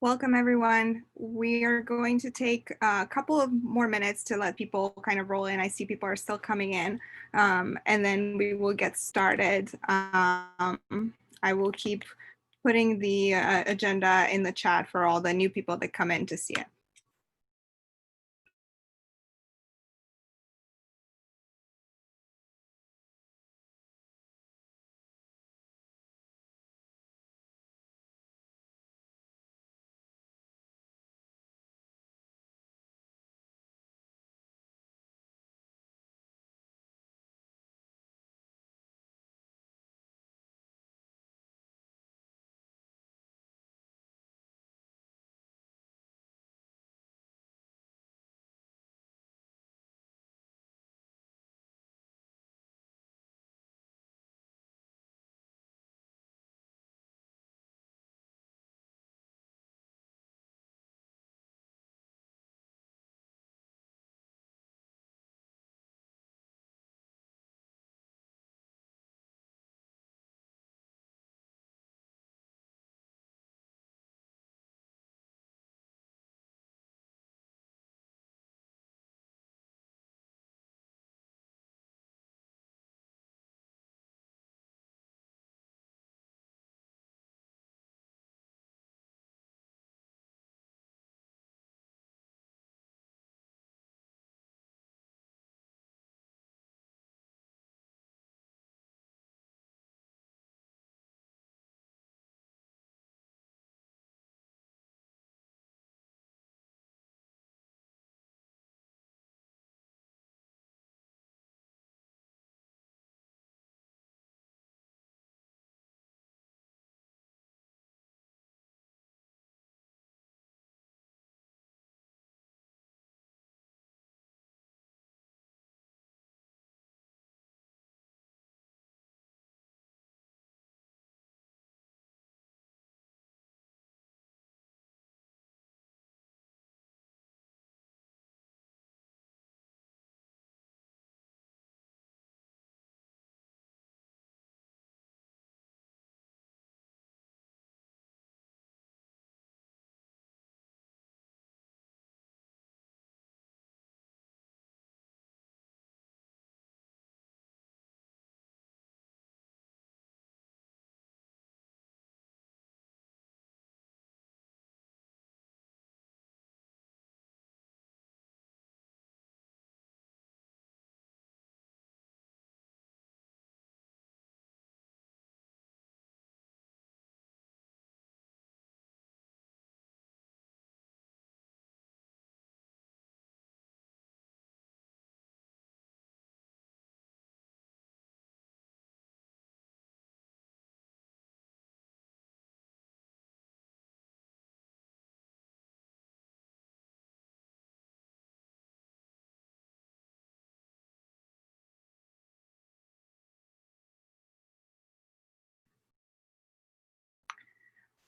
Welcome, everyone. We are going to take a couple of more minutes to let people kind of roll in. I see people are still coming in, and then we will get started. I will keep putting the agenda in the chat for all the new people that come in to see it.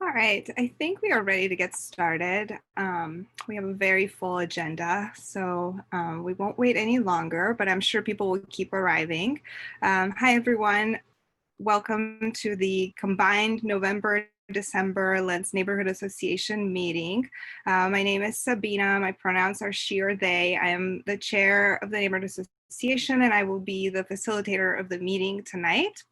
All right, I think we are ready to get started. We have a very full agenda, so we won't wait any longer, but I'm sure people will keep arriving. Hi, everyone. Welcome to the combined November-December Lents Neighborhood Association meeting. My name is Sabina. My pronouns are she or they. I am the chair of the Neighborhood Association, and I will be the facilitator of the meeting tonight.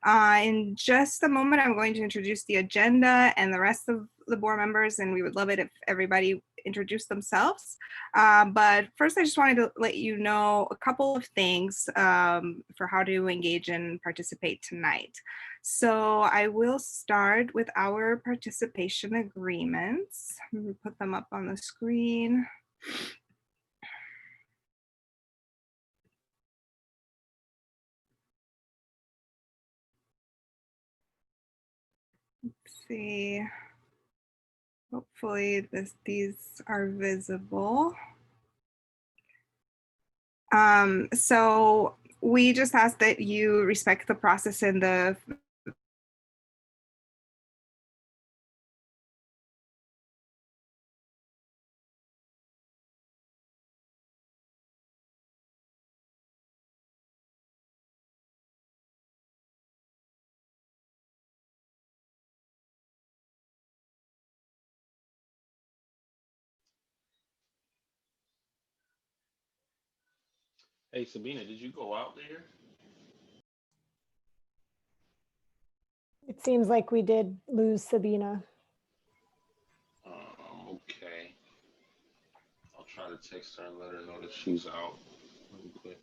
In just a moment, I'm going to introduce the agenda and the rest of the board members, and we would love it if everybody introduced themselves. But first, I just wanted to let you know a couple of things for how to engage and participate tonight. So I will start with our participation agreements. Let me put them up on the screen. Let's see. Hopefully these are visible. So we just ask that you respect the process in the Hey Sabina, did you go out there? It seems like we did lose Sabina. Okay. I'll try to text her and let her know that she's out really quick.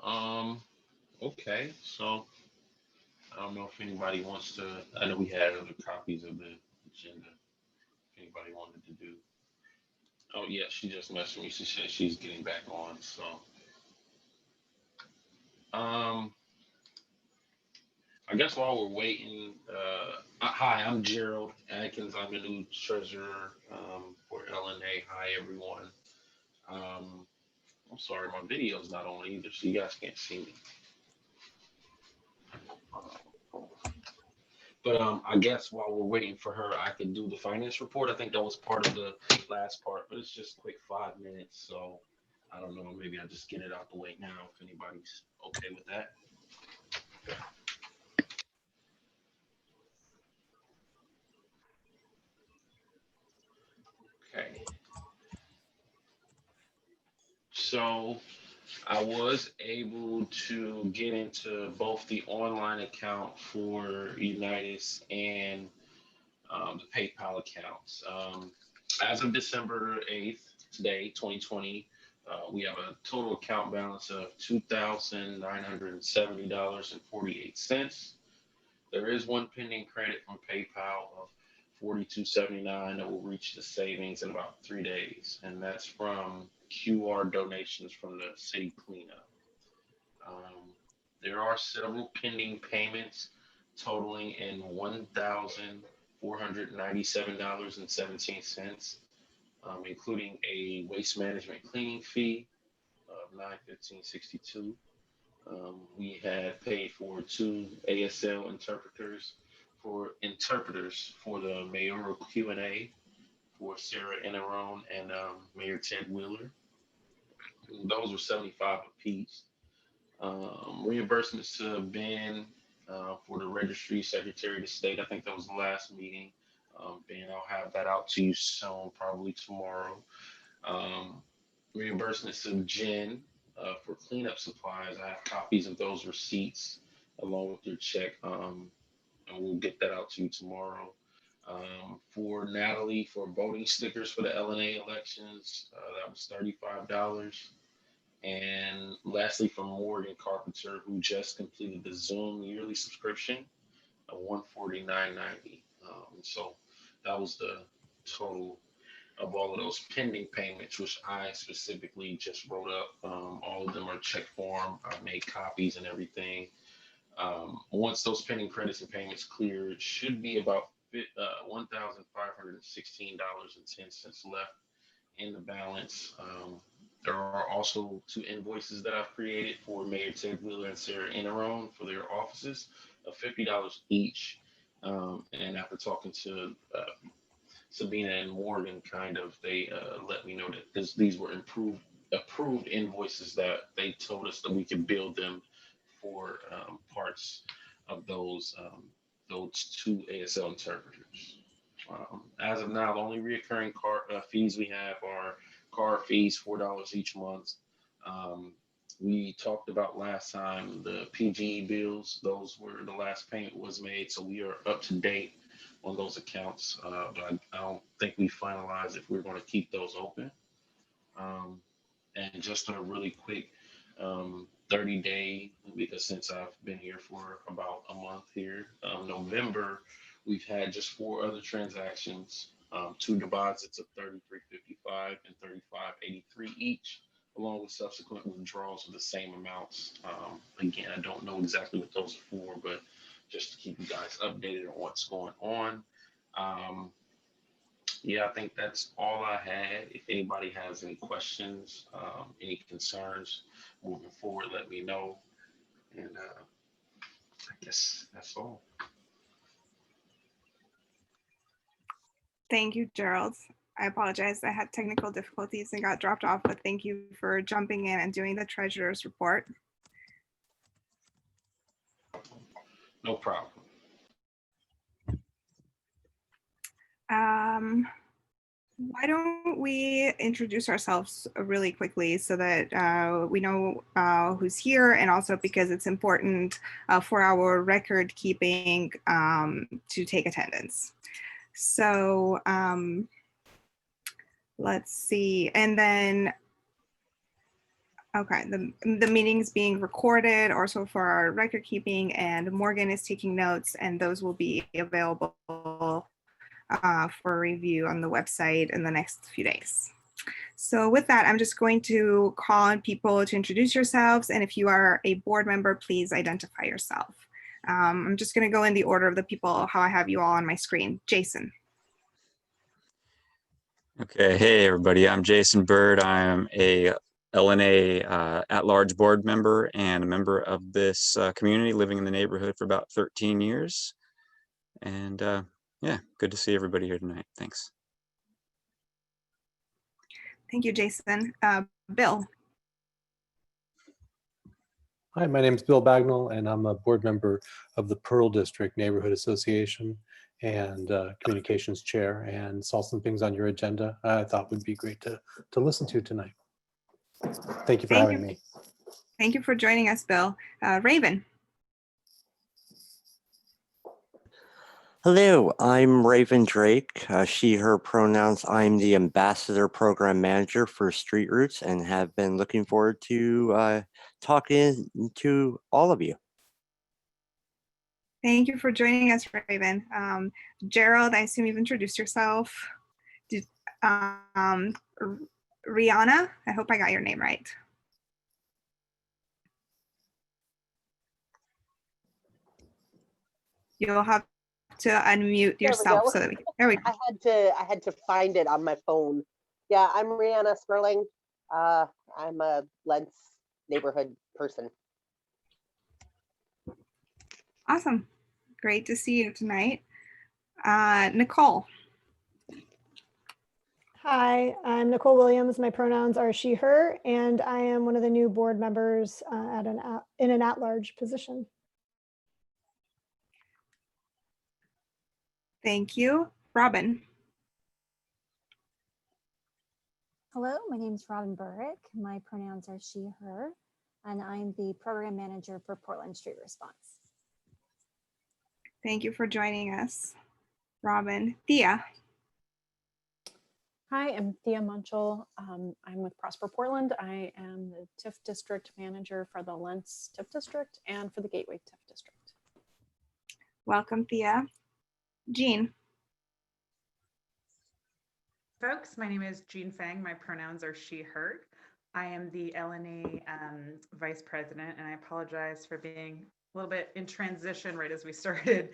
Um, okay. So I don't know if anybody wants to. I know we had other copies of the agenda. If anybody wanted to do. Oh yeah, she just messaged me. She said she's getting back on. So um, I guess while we're waiting, hi, I'm Gerald Adkins. I'm the new treasurer for LNA. Hi everyone. Um, I'm sorry, my video's not on either, so you guys can't see me. But I guess while we're waiting for her, I can do the finance report. I think that was part of the last part, but it's just quick 5 minutes. So I don't know. Maybe I'll just get it out the way now if anybody's okay with that. Okay. So I was able to get into both the online account for Unitas and the PayPal accounts. As of December 8th, today, 2020, we have a total account balance of $2,970.48. There is one pending credit from PayPal of 42.79 that will reach the savings in about 3 days, and that's from QR donations from the city cleanup. Um, there are several pending payments totaling in $1,497.17, including a waste management cleaning fee of $915.62. We had paid for two ASL interpreters for the mayoral Q&A for Sarah Enarone and Mayor Ted Wheeler. Those were 75 apiece. Reimbursements to Ben for the registry secretary of state. I think that was the last meeting. Ben, I'll have that out to you soon, probably tomorrow. Um, Reimbursements to Jen for cleanup supplies. I have copies of those receipts along with your check, and we'll get that out to you tomorrow. For Natalie for voting stickers for the LNA elections, that was $35. And lastly, from Morgan Carpenter, who just completed the Zoom yearly subscription of $149.90. So that was the total of all of those pending payments, which I specifically just wrote up. All of them are check form. I made copies and everything. Once those pending credits and payments clear, it should be about $1,516.10 left in the balance. There are also two invoices that I've created for Mayor Ted Wheeler and Sarah Enarone for their offices of $50 each. And after talking to Sabina and Morgan, kind of, they let me know that these were approved invoices that they told us that we could build them for parts of those two ASL interpreters. As of now, the only reoccurring fees we have are card fees, $4 each month. Um, we talked about last time the PGE bills; those were the last payment was made, so we are up to date on those accounts. But I don't think we finalized if we're going to keep those open. Um, and just a really quick 30-day, because since I've been here for about a month here, November, we've had just four other transactions, two deposits of 33.55 and 35.83 each, along with subsequent withdrawals of the same amounts. Again, I don't know exactly what those are for, but just to keep you guys updated on what's going on. Um, yeah, I think that's all I had. If anybody has any questions, any concerns moving forward, let me know. And I guess that's all. Thank you, Gerald. I apologize. I had technical difficulties and got dropped off, but thank you for jumping in and doing the treasurer's report. No problem. Why don't we introduce ourselves really quickly so that we know who's here, and also because it's important for our record keeping to take attendance. So let's see, and then okay, the meeting's being recorded also for our record keeping, and Morgan is taking notes, and those will be available for review on the website in the next few days. So with that, I'm just going to call on people to introduce yourselves, and if you are a board member, please identify yourself. I'm just going to go in the order of the people how I have you all on my screen. Jason. Okay, hey everybody, I'm Jason Bird. I am a LNA at-large board member and a member of this community, living in the neighborhood for about 13 years. And yeah, good to see everybody here tonight. Thanks. Thank you, Jason. Bill. Hi, my name is Bill Bagnall, and I'm a board member of the Pearl District Neighborhood Association and communications chair, and saw some things on your agenda I thought would be great to listen to tonight. Thank you for having me. Thank you for joining us, Bill. Raven. Hello, I'm Raven Drake, she, her pronouns. I'm the Ambassador Program Manager for Street Roots and have been looking forward to talking to all of you. Thank you for joining us, Raven. Gerald, I assume you've introduced yourself. Rihanna, I hope I got your name right. You'll have to unmute yourself so that there we go. I had to find it on my phone. Yeah, I'm Rihanna Sperling. I'm a Lents neighborhood person. Awesome. Great to see you tonight. Nicole. Hi, I'm Nicole Williams. My pronouns are she, her, and I am one of the new board members in an at-large position. Thank you. Robyn. Hello, my name is Robyn Burek. My pronouns are she, her, and I'm the program manager for Portland Street Response. Thank you for joining us, Robyn. Thea. Hi, I'm Thea Munchel. I'm with Prosper Portland. I am the TIF district manager for the Lents TIF district and for the Gateway TIF district. Welcome, Thea. Jean. Folks, my name is Jean Fang. My pronouns are she, her. I am the LNA vice president, and I apologize for being a little bit in transition right as we started,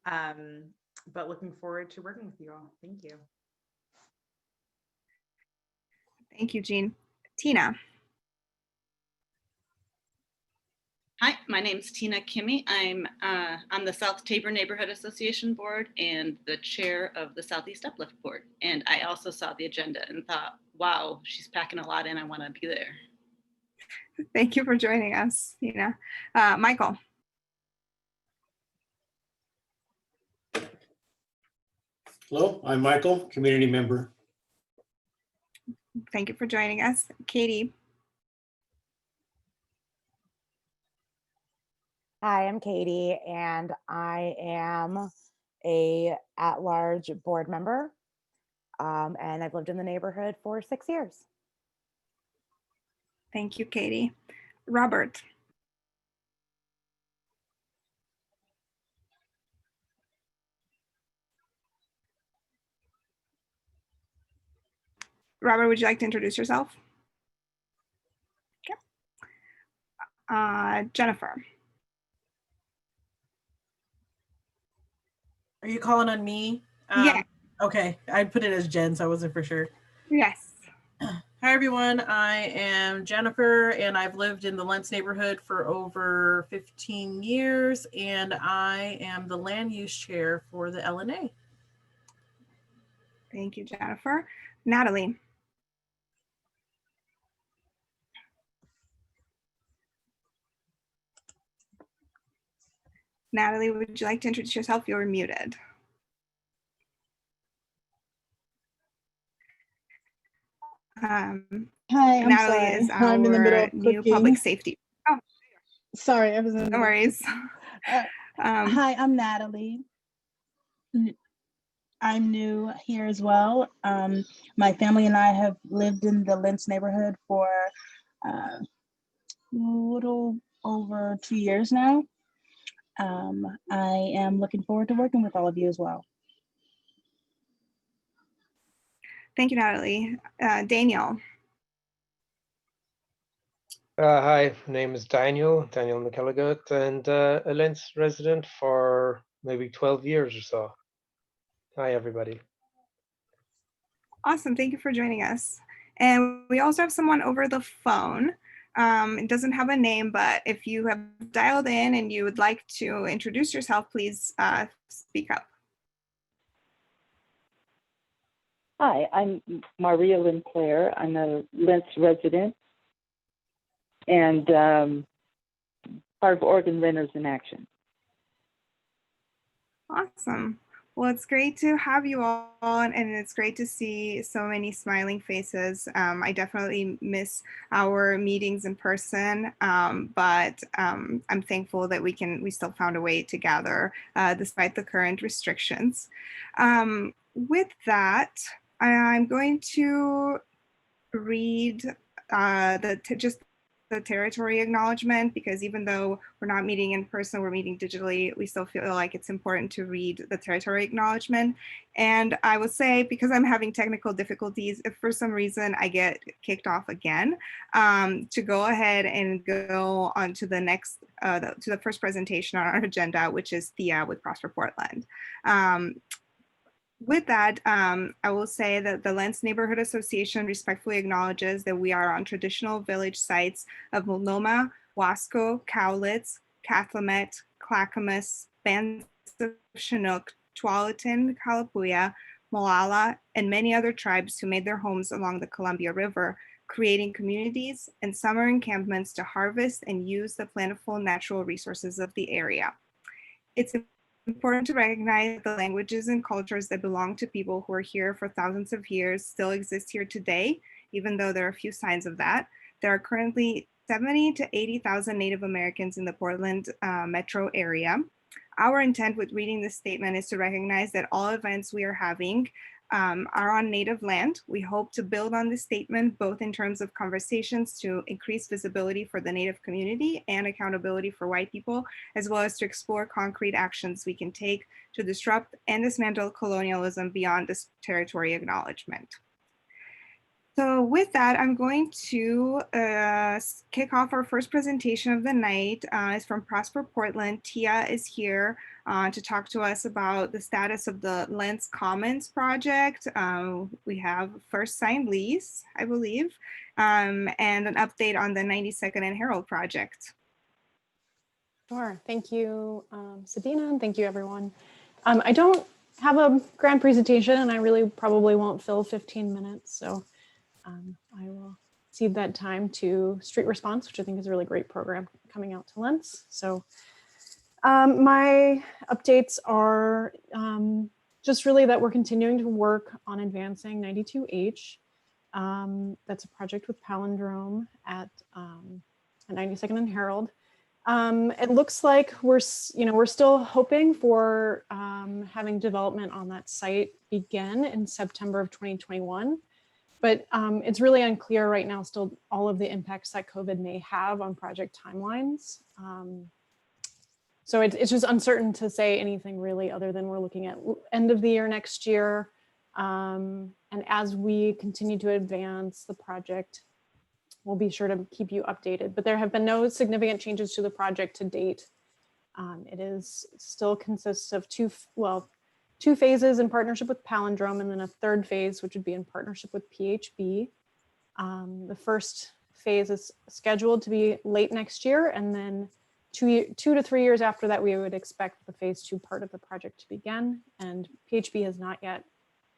but looking forward to working with you all. Thank you. Thank you, Jean. Tina. Hi, my name is Tina Kimmy. I'm on the South Tabor Neighborhood Association Board and the chair of the Southeast Uplift Board. And I also saw the agenda and thought, wow, she's packing a lot in. I want to be there. Thank you for joining us, Tina. Michael. Hello, I'm Michael, community member. Thank you for joining us. Katie. Hi, I'm Katie, and I am a at-large board member, and I've lived in the neighborhood for 6 years. Thank you, Katie. Robert. Robert, would you like to introduce yourself? Okay. Jennifer. Are you calling on me? Yeah. Okay, I put it as Jen, so I wasn't for sure. Yes. Hi, everyone. I am Jennifer, and I've lived in the Lents neighborhood for over 15 years, and I am the land use chair for the LNA. Thank you, Jennifer. Natalie. Natalie, would you like to introduce yourself? You're muted. Hi, I'm Natalie sorry. is I'm in the middle our of new cooking. public safety. Oh, Sorry, I was in the no middle. worries. Hi, I'm Natalie. I'm new here as well. My family and I have lived in the Lents neighborhood for a little over 2 years now. I am looking forward to working with all of you as well. Thank you, Natalie. Daniel. Hi, my name is Daniel McElligott, and a Lents resident for maybe 12 years or so. Hi, everybody. Awesome, thank you for joining us. And we also have someone over the phone. It doesn't have a name, but if you have dialed in and you would like to introduce yourself, please speak up. Hi, I'm Maria Lynn Claire. I'm a Lents resident and part of Oregon Renters in Action. Awesome. Well, it's great to have you all, and it's great to see so many smiling faces. I definitely miss our meetings in person, but I'm thankful that we still found a way to gather despite the current restrictions. With that, I'm going to read just the territory acknowledgement, because even though we're not meeting in person, we're meeting digitally, we still feel like it's important to read the territory acknowledgement. And I would say, because I'm having technical difficulties, if for some reason I get kicked off again, to go ahead and go on to the next, to the first presentation on our agenda, which is Thea with Prosper Portland. With that, I will say that the Lents Neighborhood Association respectfully acknowledges that we are on traditional village sites of Multnomah, Wasco, Cowlitz, Cathlamet, Clackamas, Bands of Chinook, Tualatin, Kalapuya, Molalla, and many other tribes who made their homes along the Columbia River, creating communities and summer encampments to harvest and use the plentiful natural resources of the area. It's important to recognize that the languages and cultures that belong to people who are here for thousands of years still exist here today, even though there are a few signs of that. There are currently 70 to 80,000 Native Americans in the Portland metro area. Our intent with reading this statement is to recognize that all events we are having are on Native land. We hope to build on this statement, both in terms of conversations to increase visibility for the Native community and accountability for white people, as well as to explore concrete actions we can take to disrupt and dismantle colonialism beyond this territory acknowledgement. So with that, I'm going to kick off our first presentation of the night. It's from Prosper Portland. Tia is here to talk to us about the status of the Lents Commons project. We have first signed lease, I believe, and an update on the 92nd and Herald project. Sure, thank you, Sabina, and thank you everyone. I don't have a grand presentation and I really probably won't fill 15 minutes, so I will cede that time to Street Response, which I think is a really great program coming out to Lents. So my updates are just really that we're continuing to work on advancing 92H. That's a project with Palindrome at 92nd and Herald. It looks like we're still hoping for having development on that site begin in September of 2021. But it's really unclear right now still all of the impacts that COVID may have on project timelines. So it's just uncertain to say anything really other than we're looking at end of the year next year. And as we continue to advance the project, we'll be sure to keep you updated. But there have been no significant changes to the project to date. It is still consists of two phases in partnership with Palindrome, and then a third phase, which would be in partnership with PHB. The first phase is scheduled to be late next year, and then 2 to 3 years after that, we would expect the phase 2 part of the project to begin. And PHB has not yet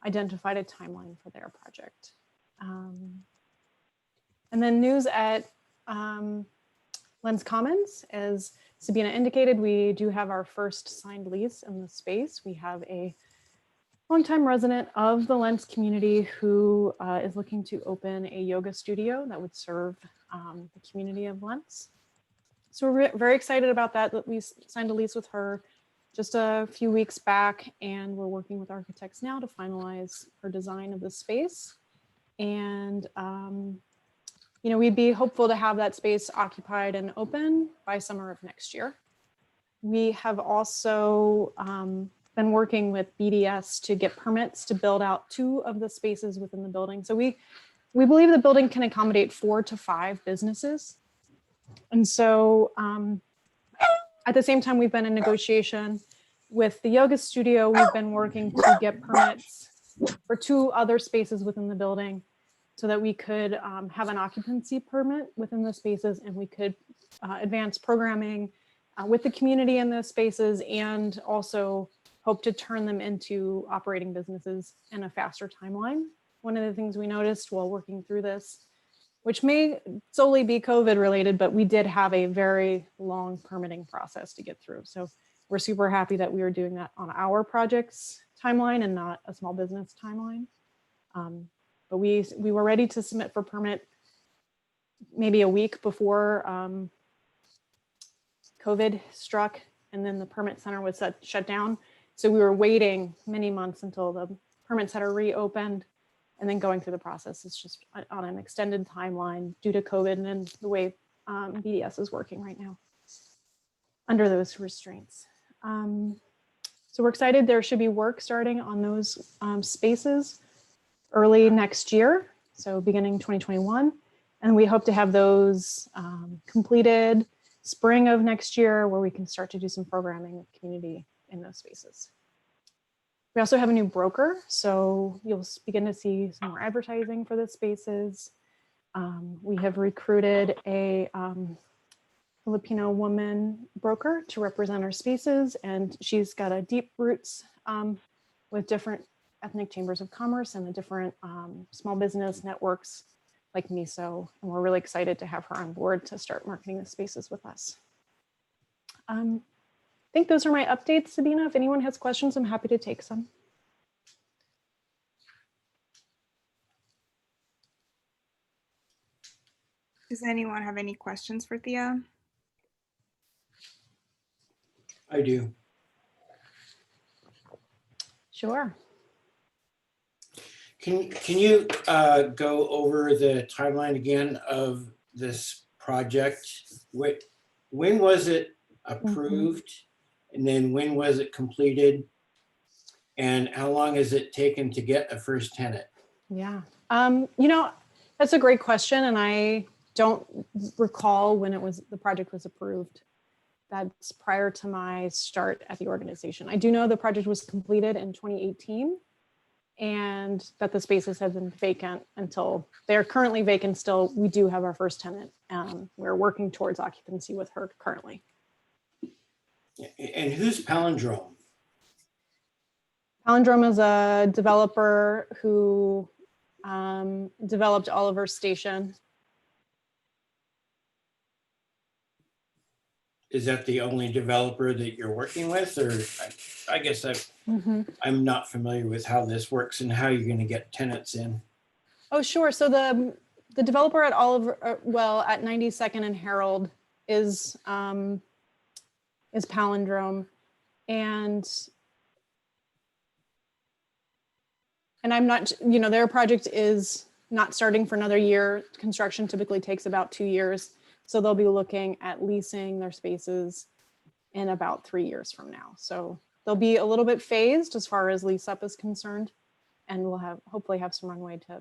identified a timeline for their project. And then news at Lens Commons, as Sabina indicated, we do have our first signed lease in the space. We have a longtime resident of the Lens community who is looking to open a yoga studio that would serve the community of Lens. So we're very excited about that we signed a lease with her just a few weeks back, and we're working with architects now to finalize her design of the space. And you know, we'd be hopeful to have that space occupied and open by summer of next year. We have also been working with BDS to get permits to build out 2 of the spaces within the building. So we believe the building can accommodate 4 to 5 businesses. And so at the same time, we've been in negotiation with the yoga studio. We've been working to get permits for 2 other spaces within the building so that we could have an occupancy permit within the spaces, and we could advance programming with the community in those spaces, and also hope to turn them into operating businesses in a faster timeline. One of the things we noticed while working through this, which may solely be COVID related, but we did have a very long permitting process to get through. So we're super happy that we are doing that on our project's timeline and not a small business timeline. But we were ready to submit for permit maybe a week before COVID struck, and then the permit center was shut down. So we were waiting many months until the permit center reopened, and then going through the process. It's just on an extended timeline due to COVID and the way BDS is working right now under those restraints. So we're excited. There should be work starting on those spaces early next year, so beginning 2021. And we hope to have those completed spring of next year, where we can start to do some programming with community in those spaces. We also have a new broker, so you'll begin to see some more advertising for the spaces. We have recruited a Filipino woman broker to represent our spaces, and she's got a deep roots with different ethnic chambers of commerce and the different small business networks like MISO, and we're really excited to have her on board to start marketing the spaces with us. I think those are my updates, Sabina. If anyone has questions, I'm happy to take some. Does anyone have any questions for Thea? I do. Sure. Can you go over the timeline again of this project? When was it approved? And then when was it completed? And how long has it taken to get a first tenant? Yeah, you know, that's a great question, and I don't recall when the project was approved. That's prior to my start at the organization. I do know the project was completed in 2018, and that the spaces have been vacant until they're currently vacant still. We do have our first tenant. We're working towards occupancy with her currently. And who's Palindrome? Palindrome is a developer who developed Oliver Station. Is that the only developer that you're working with? Or I guess I'm not familiar with how this works and how you're going to get tenants in. Oh, sure. So the developer at Oliver, at 92nd and Herald is Palindrome, and I'm not, you know, their project is not starting for another year. Construction typically takes about 2 years. So they'll be looking at leasing their spaces in about 3 years from now. So they'll be a little bit phased as far as lease up is concerned, and we'll hopefully have some runway to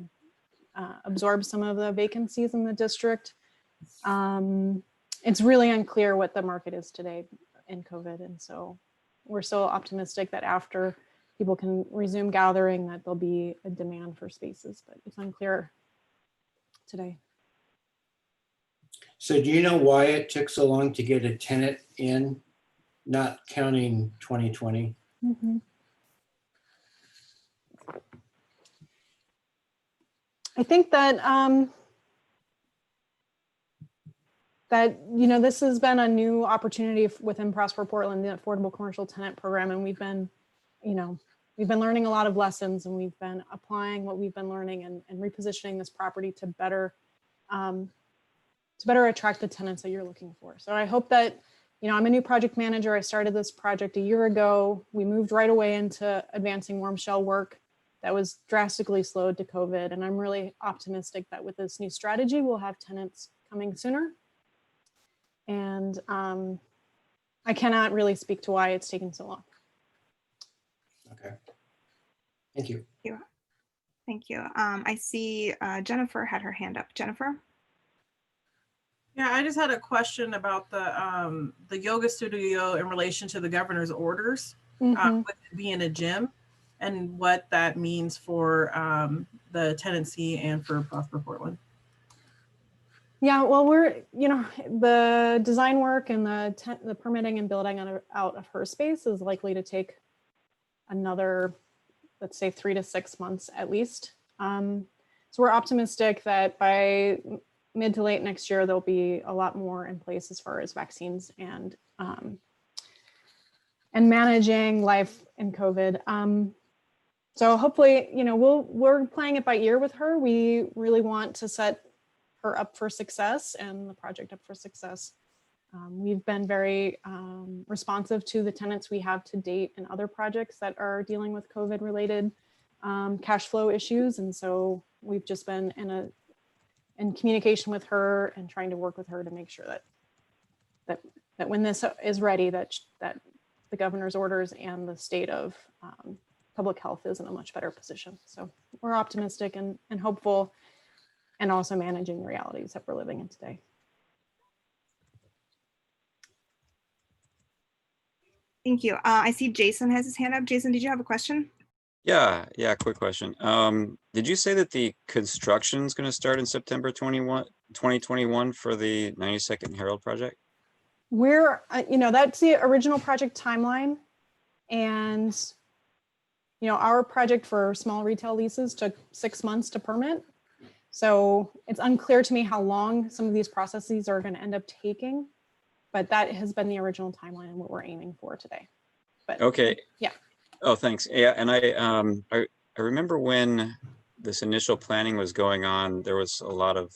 absorb some of the vacancies in the district. It's really unclear what the market is today in COVID. And so we're still optimistic that after people can resume gathering, that there'll be a demand for spaces, but it's unclear today. So do you know why it took so long to get a tenant in, not counting 2020? I think that this has been a new opportunity within Prosper Portland, the Affordable Commercial Tenant Program, and we've been learning a lot of lessons, and we've been applying what we've been learning and repositioning this property to better attract the tenants that you're looking for. So I hope that, I'm a new project manager. I started this project a year ago. We moved right away into advancing warm shell work that was drastically slowed to COVID. And I'm really optimistic that with this new strategy, we'll have tenants coming sooner. And I cannot really speak to why it's taken so long. Okay. Thank you. Thank you. I see Jennifer had her hand up. Jennifer? Yeah, I just had a question about the yoga studio in relation to the governor's orders, with it being a gym, and what that means for the tenancy and for Prosper Portland. Yeah, well, the design work and the permitting and building out of her space is likely to take another, let's say, 3 to 6 months at least. So we're optimistic that by mid to late next year, there'll be a lot more in place as far as vaccines and managing life in COVID. So hopefully, we're playing it by ear with her. We really want to set her up for success and the project up for success. We've been very responsive to the tenants we have to date and other projects that are dealing with COVID related cash flow issues. And so we've just been in communication with her and trying to work with her to make sure that when this is ready, that the governor's orders and the state of public health is in a much better position. So we're optimistic and hopeful, and also managing the realities that we're living in today. Thank you. I see Jason has his hand up. Jason, did you have a question? Yeah, quick question. Did you say that the construction is going to start in September 2021 for the 92nd Herald project? We're, that's the original project timeline. And, our project for small retail leases took 6 months to permit. So it's unclear to me how long some of these processes are going to end up taking, but that has been the original timeline and what we're aiming for today. But okay. Yeah. Oh, thanks. Yeah, and I remember when this initial planning was going on, there was a lot of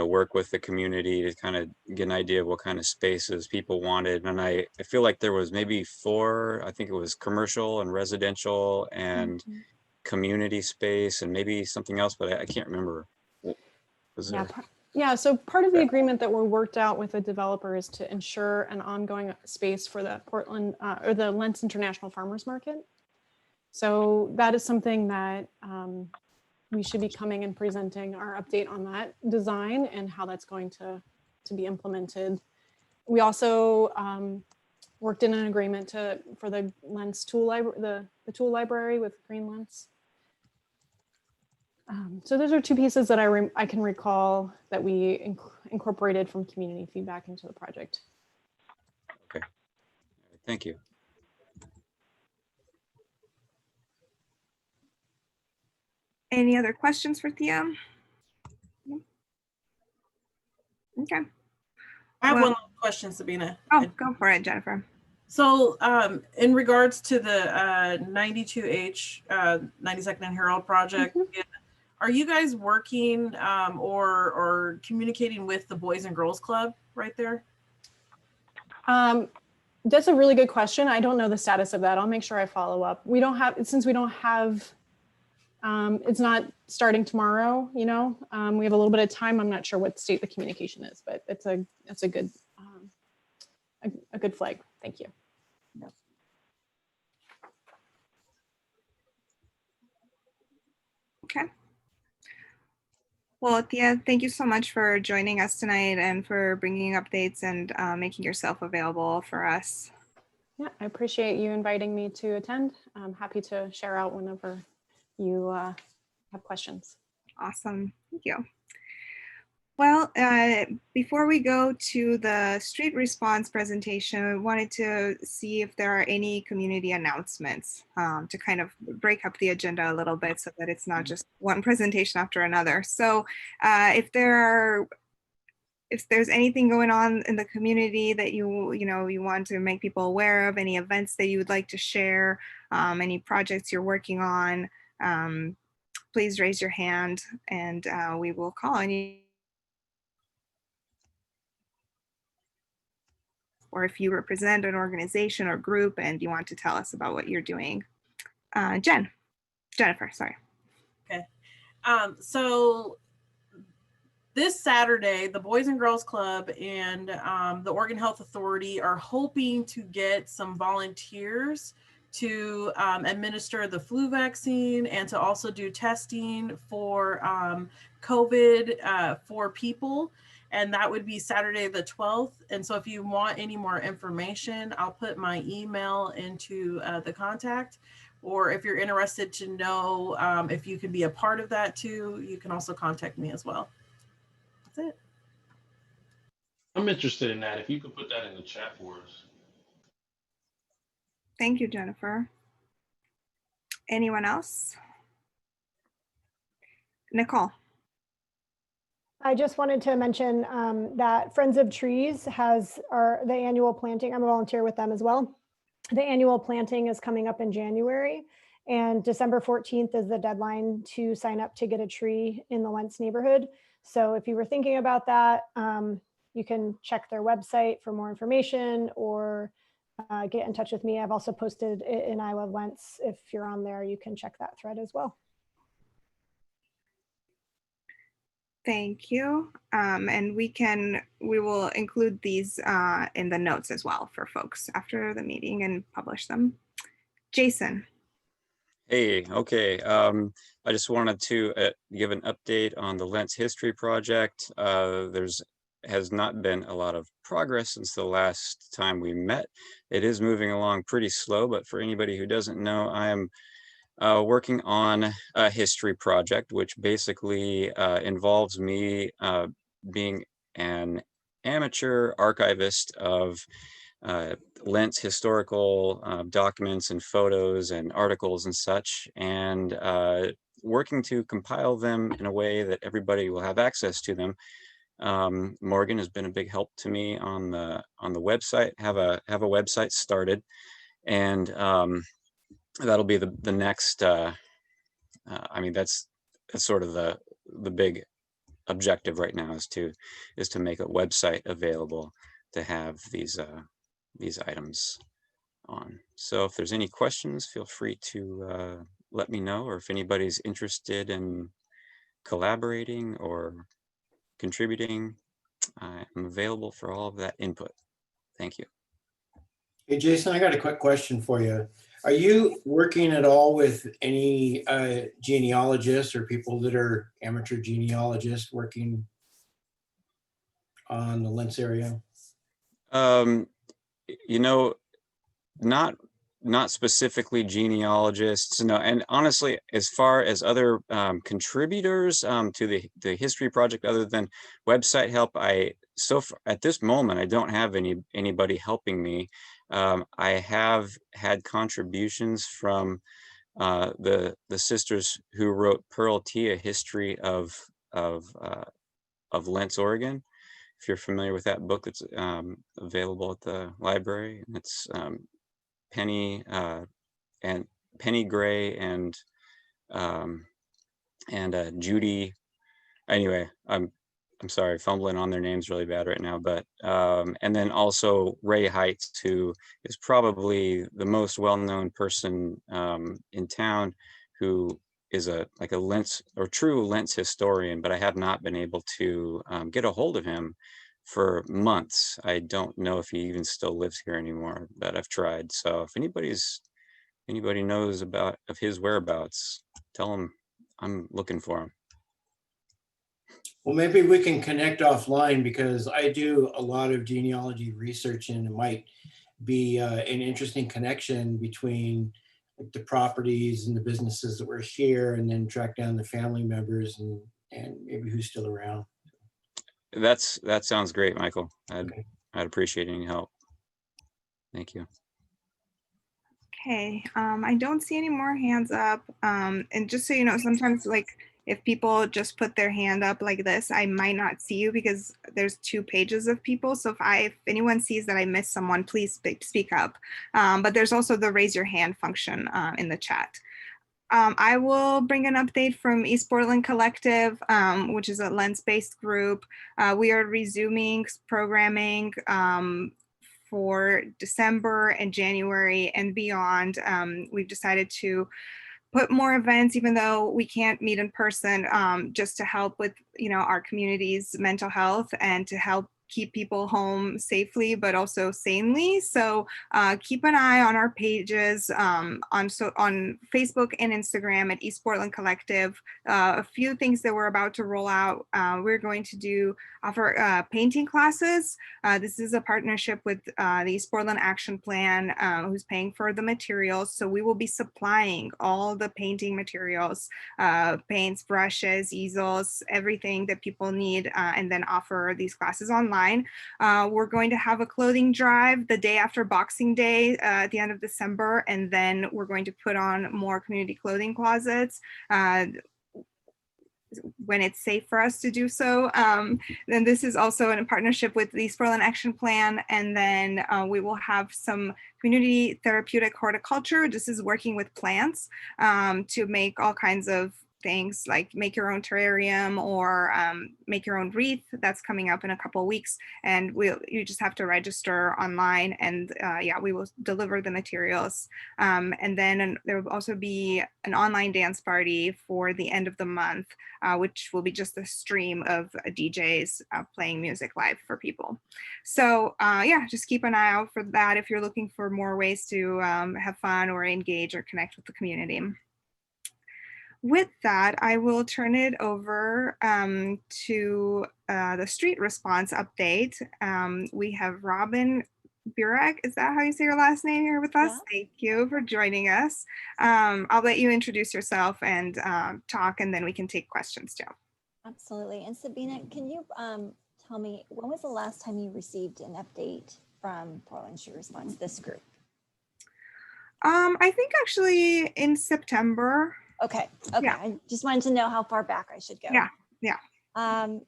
work with the community to kind of get an idea of what kind of spaces people wanted. And I feel like there was maybe 4, I think it was commercial and residential and community space and maybe something else, but I can't remember. Yeah, so part of the agreement that we're worked out with the developer is to ensure an ongoing space for the Portland or the Lents International Farmers Market. So that is something that we should be coming and presenting our update on that design and how that's going to be implemented. We also worked in an agreement for the Lents tool library, the tool library with Green Lents. So those are 2 pieces that I can recall that we incorporated from community feedback into the project. Okay, thank you. Any other questions for Thea? Okay. I have one question, Sabina. Oh, go for it, Jennifer. So in regards to the 92H, 92nd and Herald project, are you guys working or communicating with the Boys and Girls Club right there? That's a really good question. I don't know the status of that. I'll make sure I follow up. Since we don't have, it's not starting tomorrow, we have a little bit of time. I'm not sure what state the communication is, but it's a good flag. Thank you. Okay. Well, Thea, thank you so much for joining us tonight and for bringing updates and making yourself available for us. Yeah, I appreciate you inviting me to attend. I'm happy to share out whenever you have questions. Awesome. Thank you. Well, before we go to the street response presentation, I wanted to see if there are any community announcements to kind of break up the agenda a little bit so that it's not just one presentation after another. So if there's anything going on in the community that you want to make people aware of, any events that you would like to share, any projects you're working on, please raise your hand and we will call on you. Or if you represent an organization or group and you want to tell us about what you're doing. Jennifer, sorry. Okay. So this Saturday, the Boys and Girls Club and the Oregon Health Authority are hoping to get some volunteers to administer the flu vaccine and to also do testing for COVID for people. And that would be Saturday the 12th. And so if you want any more information, I'll put my email into the contact. Or if you're interested to know if you can be a part of that too, you can also contact me as well. That's it. I'm interested in that. If you could put that in the chat for us. Thank you, Jennifer. Anyone else? Nicole. I just wanted to mention that Friends of Trees has the annual planting. I'm a volunteer with them as well. The annual planting is coming up in January, and December 14th is the deadline to sign up to get a tree in the Lents neighborhood. So if you were thinking about that, you can check their website for more information or get in touch with me. I've also posted it in I Love Lents. If you're on there, you can check that thread as well. Thank you. And we will include these in the notes as well for folks after the meeting and publish them. Jason. Hey, okay. I just wanted to give an update on the Lents History Project. Has not been a lot of progress since the last time we met. It is moving along pretty slow, but for anybody who doesn't know, I am working on a history project, which basically involves me being an amateur archivist of Lents historical documents and photos and articles and such, and working to compile them in a way that everybody will have access to them. Morgan has been a big help to me on the website. Have a website started, and that'll be the next. I mean, that's sort of the big objective right now is to make a website available to have these items on. So if there's any questions, feel free to let me know, or if anybody's interested in collaborating or contributing, I'm available for all of that input. Thank you. Hey, Jason, I got a quick question for you. Are you working at all with any genealogists or people that are amateur genealogists working on the Lents area? You know, not specifically genealogists, no. And honestly, as far as other contributors to the history project, other than website help, at this moment I don't have anybody helping me. I have had contributions from the sisters who wrote Pearl T, A History of Lents, Oregon. If you're familiar with that book, that's available at the library. It's Penny Gray and Judy. Anyway, I'm sorry, fumbling on their names really bad right now, but and then also Ray Heights, who is probably the most well-known person in town, who is like a Lents or true Lents historian, but I have not been able to get a hold of him for months. I don't know if he even still lives here anymore, but I've tried. So if anybody knows of his whereabouts, tell him I'm looking for him. Well, maybe we can connect offline, because I do a lot of genealogy research, and it might be an interesting connection between the properties and the businesses that were here, and then track down the family members and maybe who's still around. That sounds great, Michael. I'd appreciate any help. Thank you. Okay, I don't see any more hands up. And just so you know, sometimes like if people just put their hand up like this, I might not see you because there's 2 pages of people. So if anyone sees that I missed someone, please speak up. But there's also the raise your hand function in the chat. I will bring an update from East Portland Collective, which is a Lents-based group. We are resuming programming for December and January and beyond. We've decided to put more events, even though we can't meet in person, just to help with, our community's mental health and to help keep people home safely, but also sanely. So keep an eye on our pages on Facebook and Instagram at East Portland Collective. A few things that we're about to roll out. We're going to offer painting classes. This is a partnership with the East Portland Action Plan, who's paying for the materials. So we will be supplying all the painting materials, paints, brushes, easels, everything that people need, and then offer these classes online. We're going to have a clothing drive the day after Boxing Day at the end of December, and then we're going to put on more community clothing closets when it's safe for us to do so. Then this is also in a partnership with the East Portland Action Plan, and then we will have some community therapeutic horticulture. This is working with plants to make all kinds of things like make your own terrarium or make your own wreath. That's coming up in a couple of weeks, and you just have to register online, and yeah, we will deliver the materials. And then there will also be an online dance party for the end of the month, which will be just a stream of DJs playing music live for people. So yeah, just keep an eye out for that if you're looking for more ways to have fun or engage or connect with the community. With that, I will turn it over to the street response update. We have Robyn Burek, is that how you say your last name, here with us? Yeah. Thank you for joining us. I'll let you introduce yourself and talk, and then we can take questions too. Absolutely. And Sabina, can you tell me, when was the last time you received an update from Portland Street Response, this group? I think actually in September. Okay. Yeah. I just wanted to know how far back I should go. Yeah.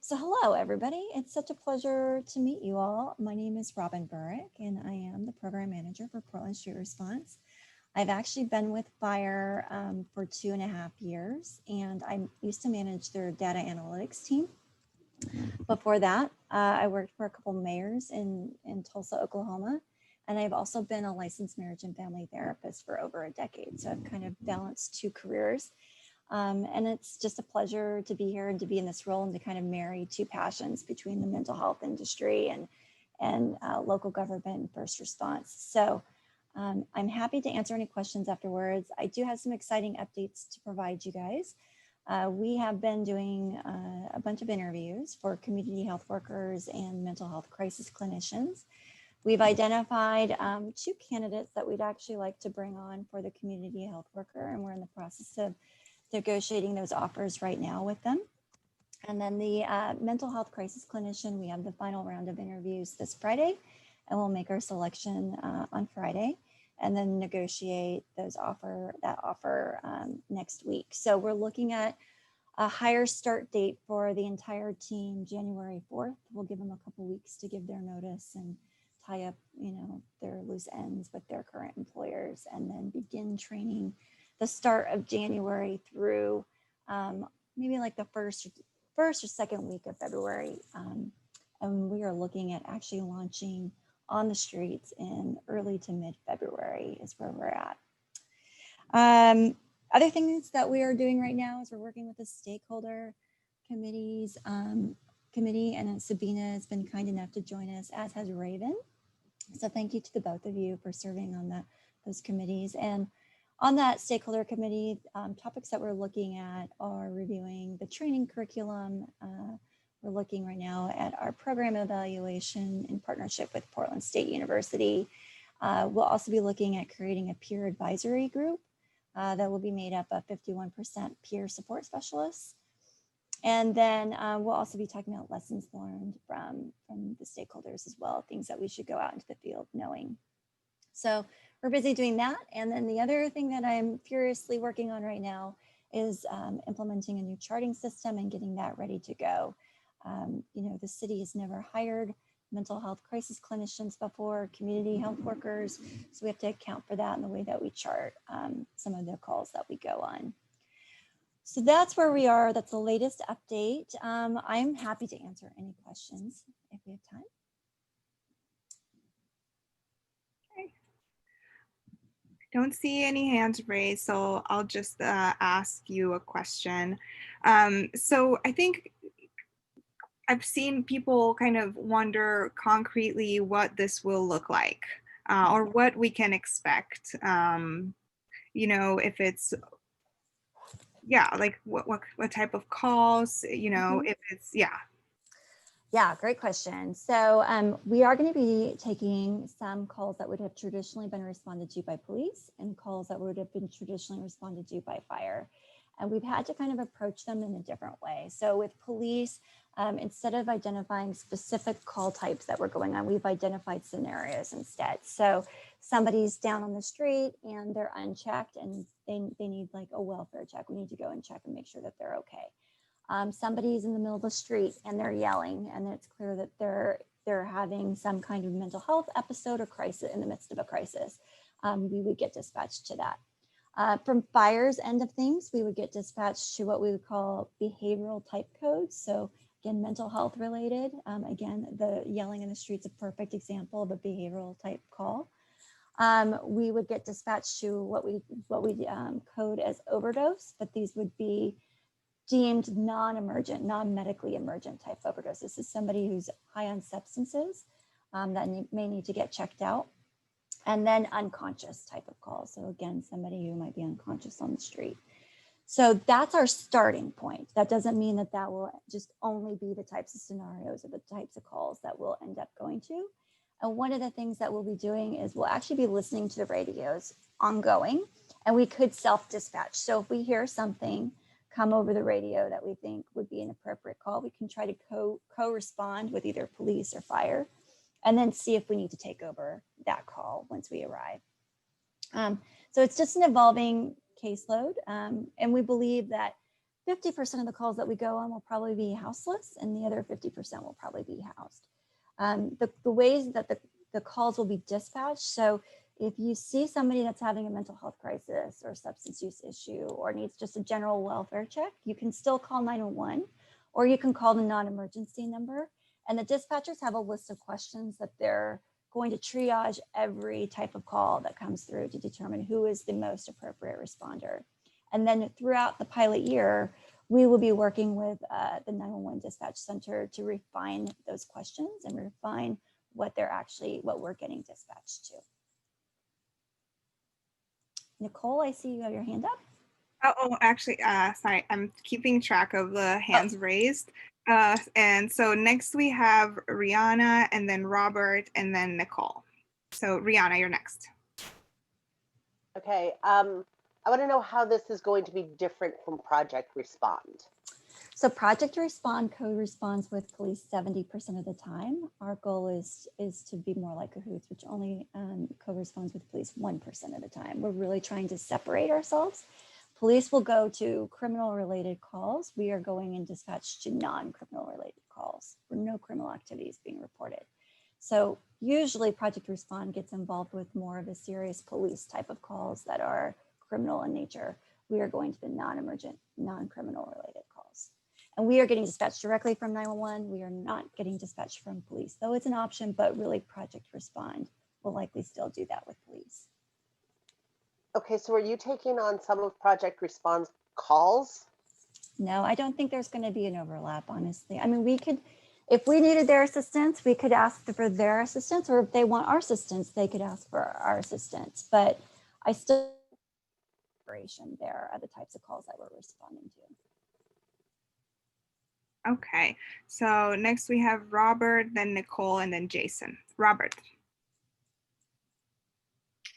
So hello, everybody. It's such a pleasure to meet you all. My name is Robyn Burek, and I am the program manager for Portland Street Response. I've actually been with Fire for 2.5 years, and I used to manage their data analytics team. Before that, I worked for a couple mayors in Tulsa, Oklahoma. And I've also been a licensed marriage and family therapist for over a decade. So I've kind of balanced 2 careers. And it's just a pleasure to be here and to be in this role and to kind of marry 2 passions between the mental health industry and local government and first response. So I'm happy to answer any questions afterwards. I do have some exciting updates to provide you guys. We have been doing a bunch of interviews for community health workers and mental health crisis clinicians. We've identified 2 candidates that we'd actually like to bring on for the community health worker, and we're in the process of negotiating those offers right now with them. And then the mental health crisis clinician, we have the final round of interviews this Friday, and we'll make our selection on Friday, and then negotiate that offer next week. So we're looking at a higher start date for the entire team, January 4th. We'll give them a couple weeks to give their notice and tie up, their loose ends with their current employers, and then begin training the start of January through maybe like the first or second week of February. And we are looking at actually launching on the streets in early to mid-February is where we're at. Other things that we are doing right now is we're working with the stakeholder committees committee, and Sabina has been kind enough to join us, as has Raven. So thank you to the both of you for serving on those committees. And on that stakeholder committee, topics that we're looking at are reviewing the training curriculum. We're looking right now at our program evaluation in partnership with Portland State University. We'll also be looking at creating a peer advisory group that will be made up of 51% peer support specialists. And then we'll also be talking about lessons learned from the stakeholders as well, things that we should go out into the field knowing. So we're busy doing that. And then the other thing that I'm furiously working on right now is implementing a new charting system and getting that ready to go. You know, the city has never hired mental health crisis clinicians before, community health workers. So we have to account for that in the way that we chart some of the calls that we go on. So that's where we are. That's the latest update. I'm happy to answer any questions if we have time. Okay. Don't see any hands raised, so I'll just ask you a question. So I think I've seen people kind of wonder concretely what this will look like or what we can expect. You know, if it's, yeah, like what type of calls, you know, if it's, yeah. Yeah, great question. So we are going to be taking some calls that would have traditionally been responded to by police and calls that would have been traditionally responded to by fire. And we've had to kind of approach them in a different way. So with police, instead of identifying specific call types that were going on, we've identified scenarios instead. So somebody's down on the street and they're unchecked and they need like a welfare check. We need to go and check and make sure that they're okay. Somebody's in the middle of the street and they're yelling and it's clear that they're having some kind of mental health episode or crisis in the midst of a crisis. We would get dispatched to that. From fire's end of things, we would get dispatched to what we would call behavioral type codes. So again, mental health related. Again, the yelling in the street's a perfect example of a behavioral type call. We would get dispatched to what we code as overdose, but these would be deemed non-emergent, non-medically emergent type overdose. This is somebody who's high on substances that may need to get checked out. And then unconscious type of calls. So again, somebody who might be unconscious on the street. So that's our starting point. That doesn't mean that that will just only be the types of scenarios or the types of calls that we'll end up going to. And one of the things that we'll be doing is we'll actually be listening to the radios ongoing, and we could self-dispatch. So if we hear something come over the radio that we think would be an appropriate call, we can try to co-respond with either police or fire, and then see if we need to take over that call once we arrive. So it's just an evolving caseload. And we believe that 50% of the calls that we go on will probably be houseless and the other 50% will probably be housed. The ways that the calls will be dispatched. So if you see somebody that's having a mental health crisis or substance use issue or needs just a general welfare check, you can still call 911 or you can call the non-emergency number. And the dispatchers have a list of questions that they're going to triage every type of call that comes through to determine who is the most appropriate responder. And then throughout the pilot year, we will be working with the 911 dispatch center to refine those questions and refine what we're getting dispatched to. Nicole, I see you have your hand up. Oh, actually, sorry, I'm keeping track of the hands raised. And so next we have Rihanna and then Robert and then Nicole. So Rihanna, you're next. Okay, I want to know how this is going to be different from Project Respond. So Project Respond co-responds with police 70% of the time. Our goal is to be more like Cahoots, which only co-responds with police 1% of the time. We're really trying to separate ourselves. Police will go to criminal related calls. We are going in dispatch to non-criminal related calls where no criminal activity is being reported. So usually Project Respond gets involved with more of a serious police type of calls that are criminal in nature. We are going to the non-emergent, non-criminal related calls. And we are getting dispatched directly from 911. We are not getting dispatched from police, though it's an option, but really Project Respond will likely still do that with police. Okay, so are you taking on some of Project Respond's calls? No, I don't think there's going to be an overlap, honestly. I mean, we could, if we needed their assistance, we could ask for their assistance, or if they want our assistance, they could ask for our assistance. But I still there are the types of calls that we're responding to. Okay, so next we have Robert, then Nicole, and then Jason. Robert.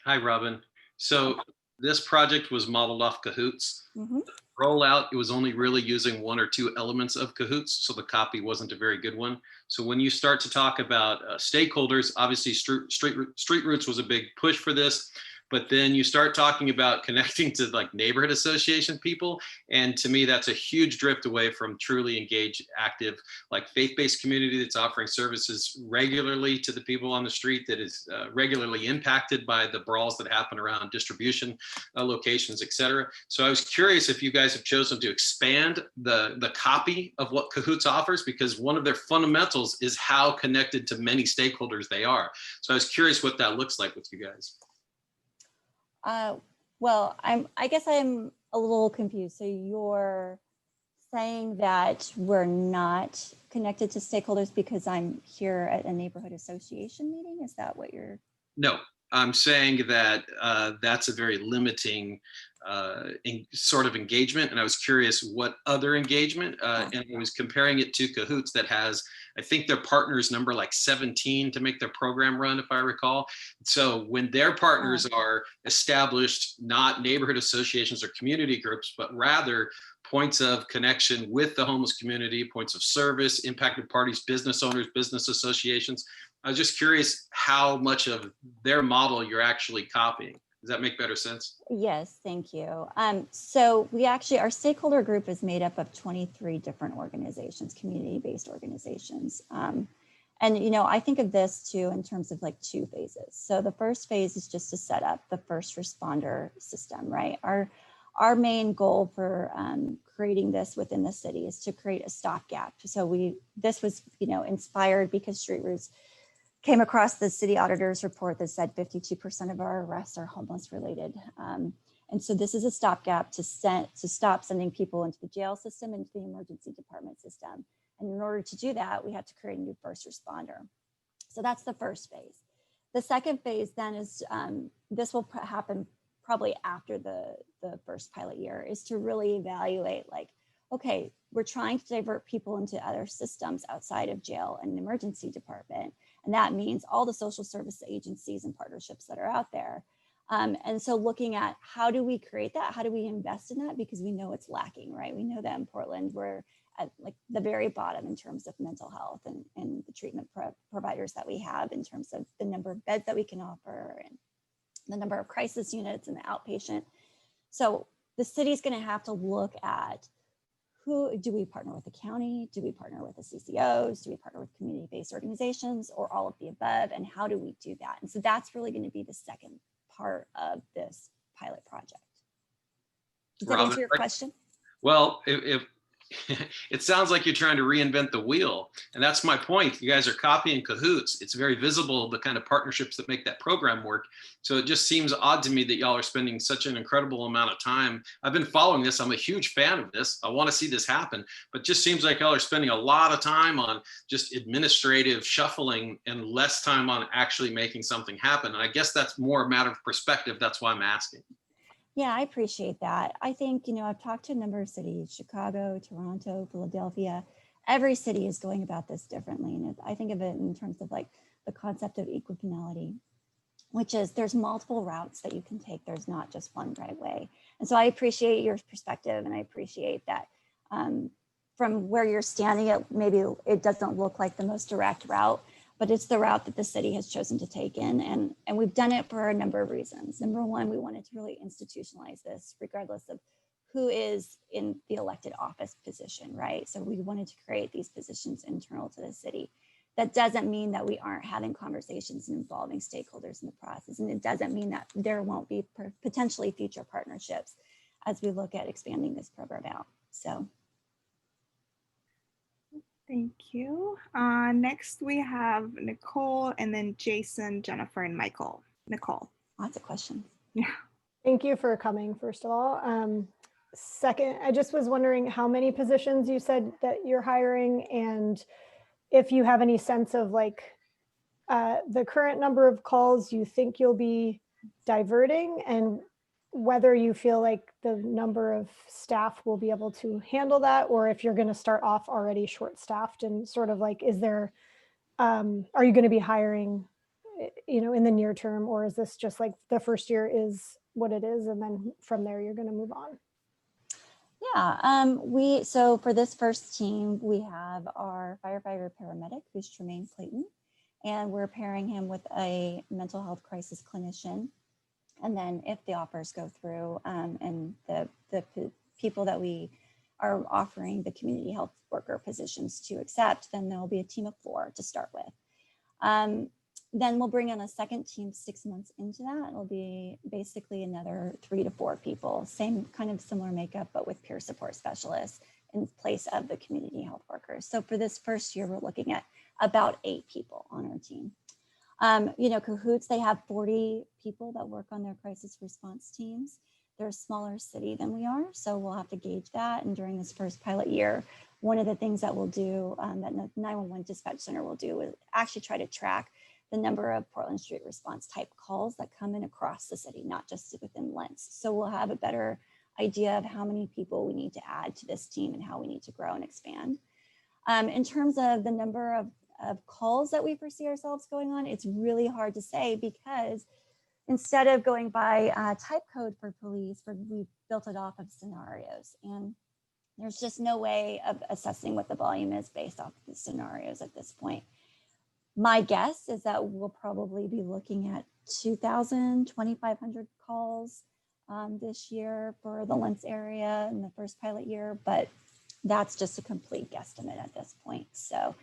Hi, Robyn. So this project was modeled off Cahoots. Mhm. Rollout, it was only really using one or two elements of Cahoots, so the copy wasn't a very good one. So when you start to talk about stakeholders, obviously Street Roots was a big push for this, but then you start talking about connecting to like neighborhood association people, and to me that's a huge drift away from truly engaged, active, like faith-based community that's offering services regularly to the people on the street, that is regularly impacted by the brawls that happen around distribution locations, etc. So I was curious if you guys have chosen to expand the copy of what Cahoots offers, because one of their fundamentals is how connected to many stakeholders they are. So I was curious what that looks like with you guys. Well, I guess I'm a little confused. So you're saying that we're not connected to stakeholders because I'm here at a neighborhood association meeting? Is that what you're? No, I'm saying that that's a very limiting sort of engagement. And I was curious what other engagement, and I was comparing it to Cahoots that has, I think their partners number like 17 to make their program run, if I recall. So when their partners are established, not neighborhood associations or community groups, but rather points of connection with the homeless community, points of service, impacted parties, business owners, business associations. I was just curious how much of their model you're actually copying. Does that make better sense? Yes, thank you. So we actually, our stakeholder group is made up of 23 different organizations, community-based organizations. And, you know, I think of this too in terms of like two phases. So the first phase is just to set up the first responder system, right? Our main goal for creating this within the city is to create a stopgap. So this was, you know, inspired because Street Roots came across the city auditor's report that said 52% of our arrests are homeless related. And so this is a stopgap to stop sending people into the jail system, into the emergency department system. And in order to do that, we have to create a new first responder. So that's the first phase. The second phase then is, this will happen probably after the first pilot year, is to really evaluate like, okay, we're trying to divert people into other systems outside of jail and emergency department. And that means all the social service agencies and partnerships that are out there. And so looking at how do we create that? How do we invest in that? Because we know it's lacking, right? We know that in Portland, we're at like the very bottom in terms of mental health and the treatment providers that we have in terms of the number of beds that we can offer and the number of crisis units and the outpatient. So the city's gonna have to look at who do we partner with the county? Do we partner with the CCOs? Do we partner with community-based organizations or all of the above? And how do we do that? And so that's really going to be the second part of this pilot project. Does that answer your question? Well, if it sounds like you're trying to reinvent the wheel. And that's my point. You guys are copying Cahoots. It's very visible, the kind of partnerships that make that program work. So it just seems odd to me that y'all are spending such an incredible amount of time. I've been following this. I'm a huge fan of this. I want to see this happen, but just seems like y'all are spending a lot of time on just administrative shuffling and less time on actually making something happen. And I guess that's more a matter of perspective. That's why I'm asking. Yeah, I appreciate that. I think, you know, I've talked to a number of cities, Chicago, Toronto, Philadelphia. Every city is going about this differently. And I think of it in terms of like the concept of equifinality, which is there's multiple routes that you can take. There's not just one right way. And so I appreciate your perspective, and I appreciate that from where you're standing, maybe it doesn't look like the most direct route, but it's the route that the city has chosen to take in. And we've done it for a number of reasons. Number one, we wanted to really institutionalize this regardless of who is in the elected office position, right? So we wanted to create these positions internal to the city. That doesn't mean that we aren't having conversations and involving stakeholders in the process. And it doesn't mean that there won't be potentially future partnerships as we look at expanding this program out, so. Thank you. Next we have Nicole, and then Jason, Jennifer, and Michael. Nicole. Lots of questions. Yeah. Thank you for coming, first of all. Second, I just was wondering how many positions you said that you're hiring, and if you have any sense of like the current number of calls you think you'll be diverting, and whether you feel like the number of staff will be able to handle that, or if you're going to start off already short-staffed, and sort of like, is there, are you going to be hiring, you know, in the near term, or is this just like the first year is what it is, and then from there you're going to move on. Yeah, so for this first team, we have our firefighter paramedic, who's Tremaine Clayton, and we're pairing him with a mental health crisis clinician. And then if the offers go through and the people that we are offering the community health worker positions to accept, then there'll be a team of 4 to start with. Then we'll bring in a second team 6 months into that. It'll be basically another 3 to 4 people, same kind of similar makeup, but with peer support specialists in place of the community health workers. So for this first year, we're looking at about 8 people on our team. You know, Cahoots, they have 40 people that work on their crisis response teams. They're a smaller city than we are, so we'll have to gauge that. And during this first pilot year, one of the things that we'll do, that 911 dispatch center will do, is actually try to track the number of Portland Street Response type calls that come in across the city, not just within Lents. So we'll have a better idea of how many people we need to add to this team and how we need to grow and expand. In terms of the number of calls that we foresee ourselves going on, it's really hard to say, because instead of going by type code for police, we've built it off of scenarios. And there's just no way of assessing what the volume is based off of the scenarios at this point. My guess is that we'll probably be looking at 2,000, 2,500 calls this year for the Lents area in the first pilot year, but that's just a complete guesstimate at this point. So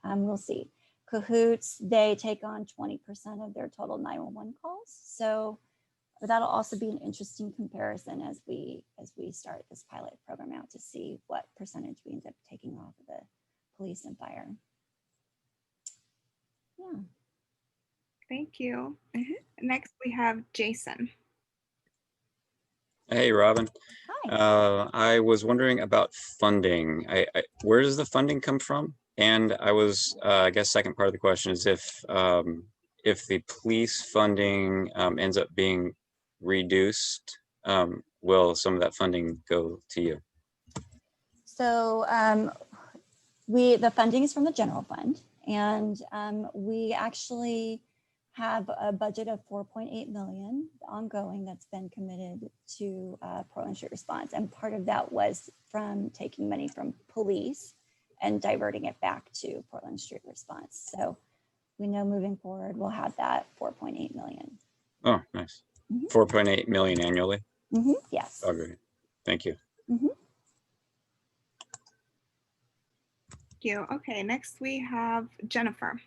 we'll see. Cahoots, they take on 20% of their total 911 calls. So that'll also be an interesting comparison as we start this pilot program out to see what percentage we end up taking off of the police and fire. Yeah. Thank you. Next, we have Jason. Hey, Robyn. Hi. I was wondering about funding. Where does the funding come from? And I was, I guess, second part of the question is if the police funding ends up being reduced, will some of that funding go to you? So the funding is from the general fund, and we actually have a budget of 4.8 million ongoing that's been committed to Portland Street Response, and part of that was from taking money from police and diverting it back to Portland Street Response. So we know moving forward we'll have that 4.8 million. Oh, nice. 4.8 million annually. Yes. Oh, great. Thank you. Thank you. Okay, next we have Jennifer.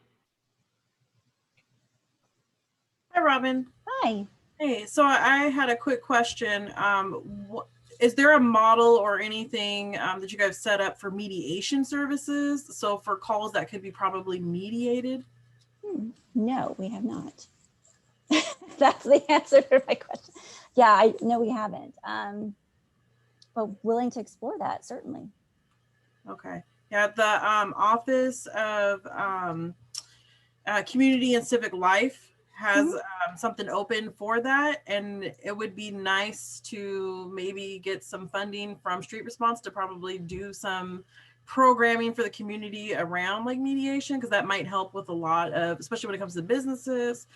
Hi, Robyn. Hi. Hey, so I had a quick question. Is there a model or anything that you guys set up for mediation services? So for calls that could be probably mediated? No, we have not. That's the answer to my question. Yeah, no, we haven't. But willing to explore that, certainly. Okay. Yeah, the Office of Community and Civic Life has something open for that, and it would be nice to maybe get some funding from Street Response to probably do some programming for the community around like mediation, because that might help with a lot of, especially when it comes to businesses,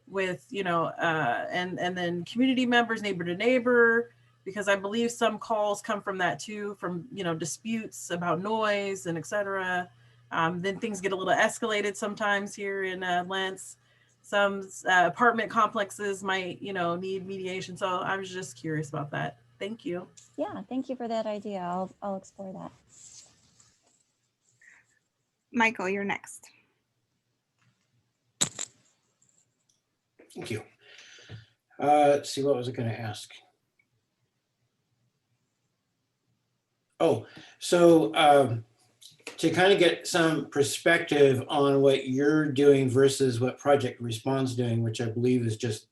with and then community members, neighbor to neighbor, because I believe some calls come from that too, from disputes about noise and etc. Then things get a little escalated sometimes here in Lents. Some apartment complexes might need mediation. So I was just curious about that. Thank you. Yeah, thank you for that idea. I'll explore that. Michael, you're next. Thank you. Let's see, what was I going to ask? Oh, so to kind of get some perspective on what you're doing versus what Project Response doing, which I believe is just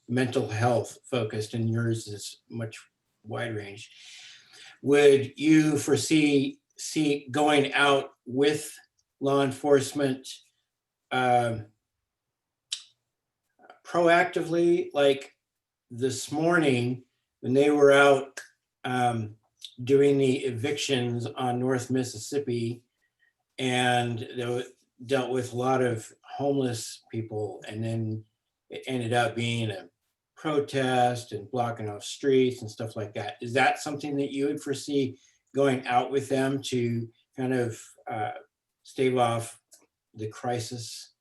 mental health focused, and yours is much wide range. Would you foresee going out with law enforcement proactively, like this morning when they were out doing the evictions on North Mississippi, and they dealt with a lot of homeless people, and then it ended up being a protest and blocking off streets and stuff like that. Is that something that you would foresee going out with them to kind of stave off the crisis?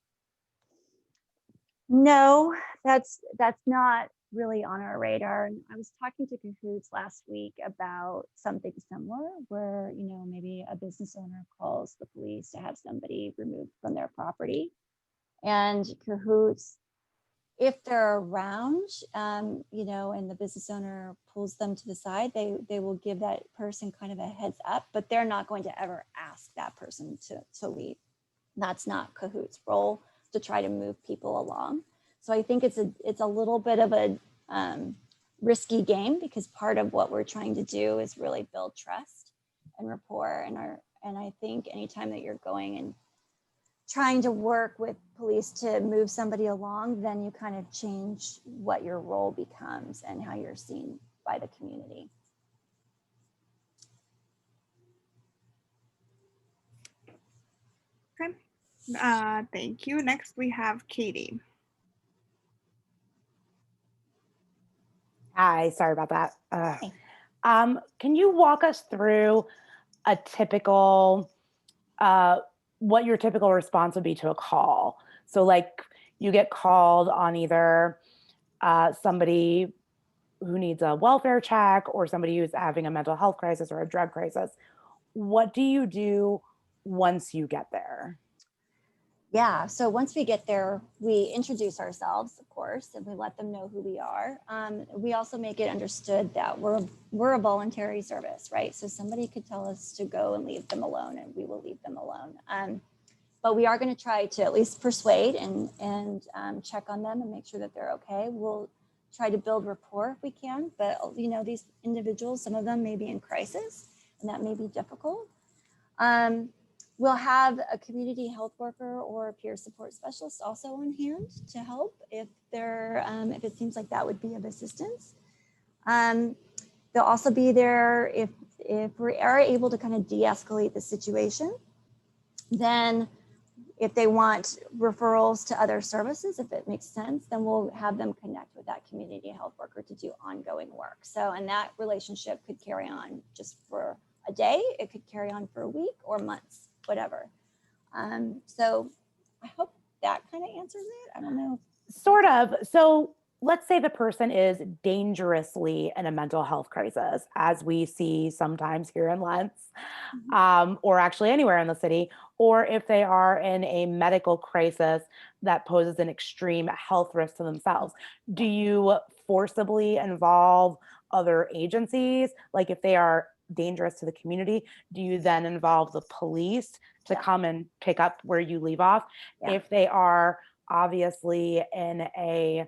No, that's not really on our radar. And I was talking to Cahoots last week about something similar where, you know, maybe a business owner calls the police to have somebody removed from their property. And Cahoots, if they're around, you know, and the business owner pulls them to the side, they will give that person kind of a heads up, but they're not going to ever ask that person to leave. That's not Cahoots' role, to try to move people along. So I think it's a little bit of a risky game, because part of what we're trying to do is really build trust and rapport. And I think anytime that you're going and trying to work with police to move somebody along, then you kind of change what your role becomes and how you're seen by the community. Okay. Thank you. Next, we have Katie. Hi, sorry about that. Can you walk us through a typical, what your typical response would be to a call? So like you get called on either somebody who needs a welfare check or somebody who's having a mental health crisis or a drug crisis. What do you do once you get there? Yeah, so once we get there, we introduce ourselves, of course, and we let them know who we are. We also make it understood that we're a voluntary service, right? So somebody could tell us to go and leave them alone, and we will leave them alone. But we are going to try to at least persuade and check on them and make sure that they're okay. We'll try to build rapport if we can, but you know, these individuals, some of them may be in crisis, and that may be difficult. We'll have a community health worker or a peer support specialist also on hand to help if it seems like that would be of assistance. They'll also be there if we are able to kind of de-escalate the situation. Then if they want referrals to other services, if it makes sense, then we'll have them connect with that community health worker to do ongoing work. So, and that relationship could carry on just for a day, it could carry on for a week or months, whatever. So I hope that kind of answers it. I don't know. Sort of. So let's say the person is dangerously in a mental health crisis, as we see sometimes here in Lents, or actually anywhere in the city, or if they are in a medical crisis that poses an extreme health risk to themselves. Do you forcibly involve other agencies? Like if they are dangerous to the community, do you then involve the police to come and pick up where you leave off? Yeah. If they are obviously in a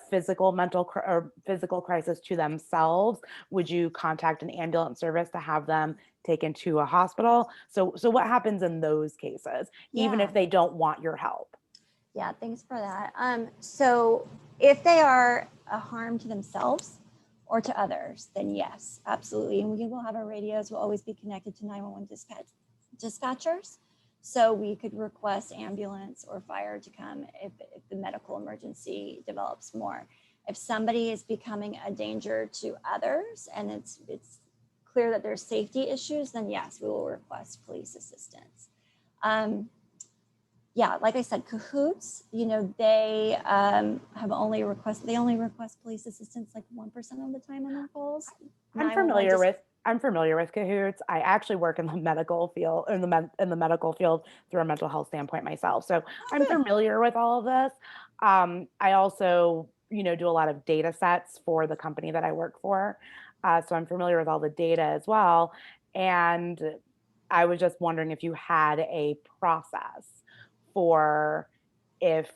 physical, mental, or physical crisis to themselves, would you contact an ambulance service to have them taken to a hospital? So what happens in those cases, even if they don't want your help? Yeah, thanks for that. So if they are a harm to themselves or to others, then yes, absolutely. And we will have our radios, will always be connected to 911 dispatchers. So we could request ambulance or fire to come if the medical emergency develops more. If somebody is becoming a danger to others and it's clear that there's safety issues, then yes, we will request police assistance. Yeah, like I said, Cahoots, you know, they only request police assistance like 1% of the time on their calls. I'm familiar with Cahoots. I actually work in the medical field, in the medical field through a mental health standpoint myself. So I'm familiar with all of this. I also, you know, do a lot of data sets for the company that I work for. So I'm familiar with all the data as well. And I was just wondering if you had a process for if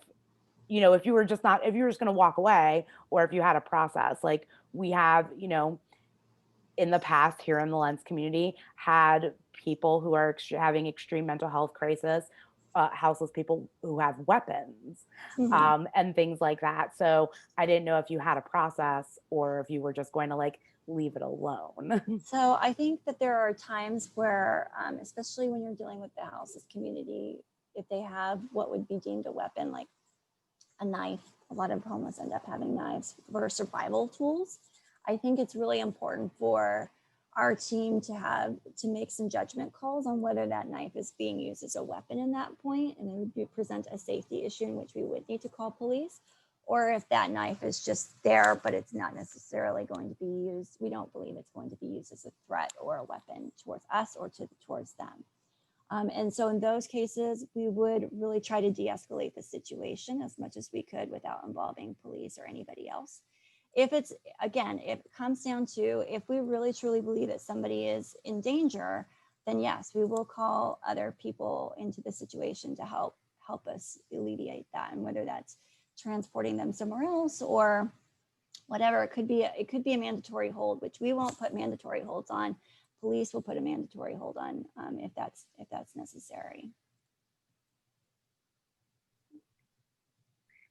you were just going to walk away, or if you had a process. Like we have, you know, in the past here in the Lents community, had people who are having extreme mental health crisis, houseless people who have weapons, and things like that. So I didn't know if you had a process or if you were just going to like leave it alone. So I think that there are times where, especially when you're dealing with the houseless community, if they have what would be deemed a weapon, like a knife a lot of homeless end up having knives for survival tools. I think it's really important for our team to make some judgment calls on whether that knife is being used as a weapon in that point, and it would present a safety issue in which we would need to call police, or if that knife is just there, but it's not necessarily going to be used. We don't believe it's going to be used as a threat or a weapon towards us or towards them. And so in those cases, we would really try to de-escalate the situation as much as we could without involving police or anybody else. If it's, again, if it comes down to, if we really truly believe that somebody is in danger, then yes, we will call other people into the situation to help us alleviate that. And whether that's transporting them somewhere else or whatever, it could be a mandatory hold, which we won't put mandatory holds on. Police will put a mandatory hold on if that's necessary.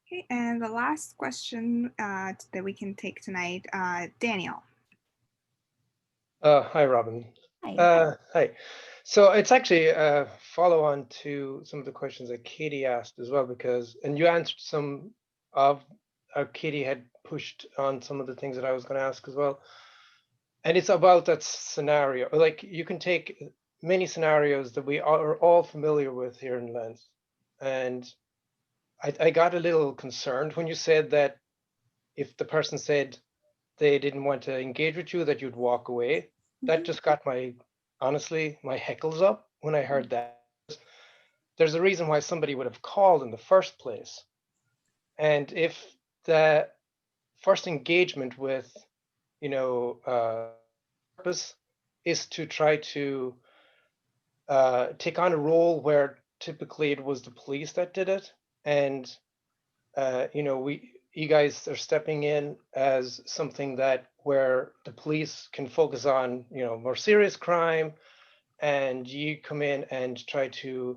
Okay, and the last question that we can take tonight, Daniel. Hi, Robyn. Hi. Hi. So it's actually a follow-on to some of the questions that Katie asked as well, and you answered some of, Katie had pushed on some of the things that I was going to ask as well. And it's about that scenario. Like, you can take many scenarios that we are all familiar with here in Lents. And I got a little concerned when you said that if the person said they didn't want to engage with you, that you'd walk away. That just got honestly, my heckles up when I heard that. There's a reason why somebody would have called in the first place. And if the first engagement with, purpose is to try to take on a role where typically it was the police that did it, and you guys are stepping in as something where the police can focus on more serious crime, and you come in and try to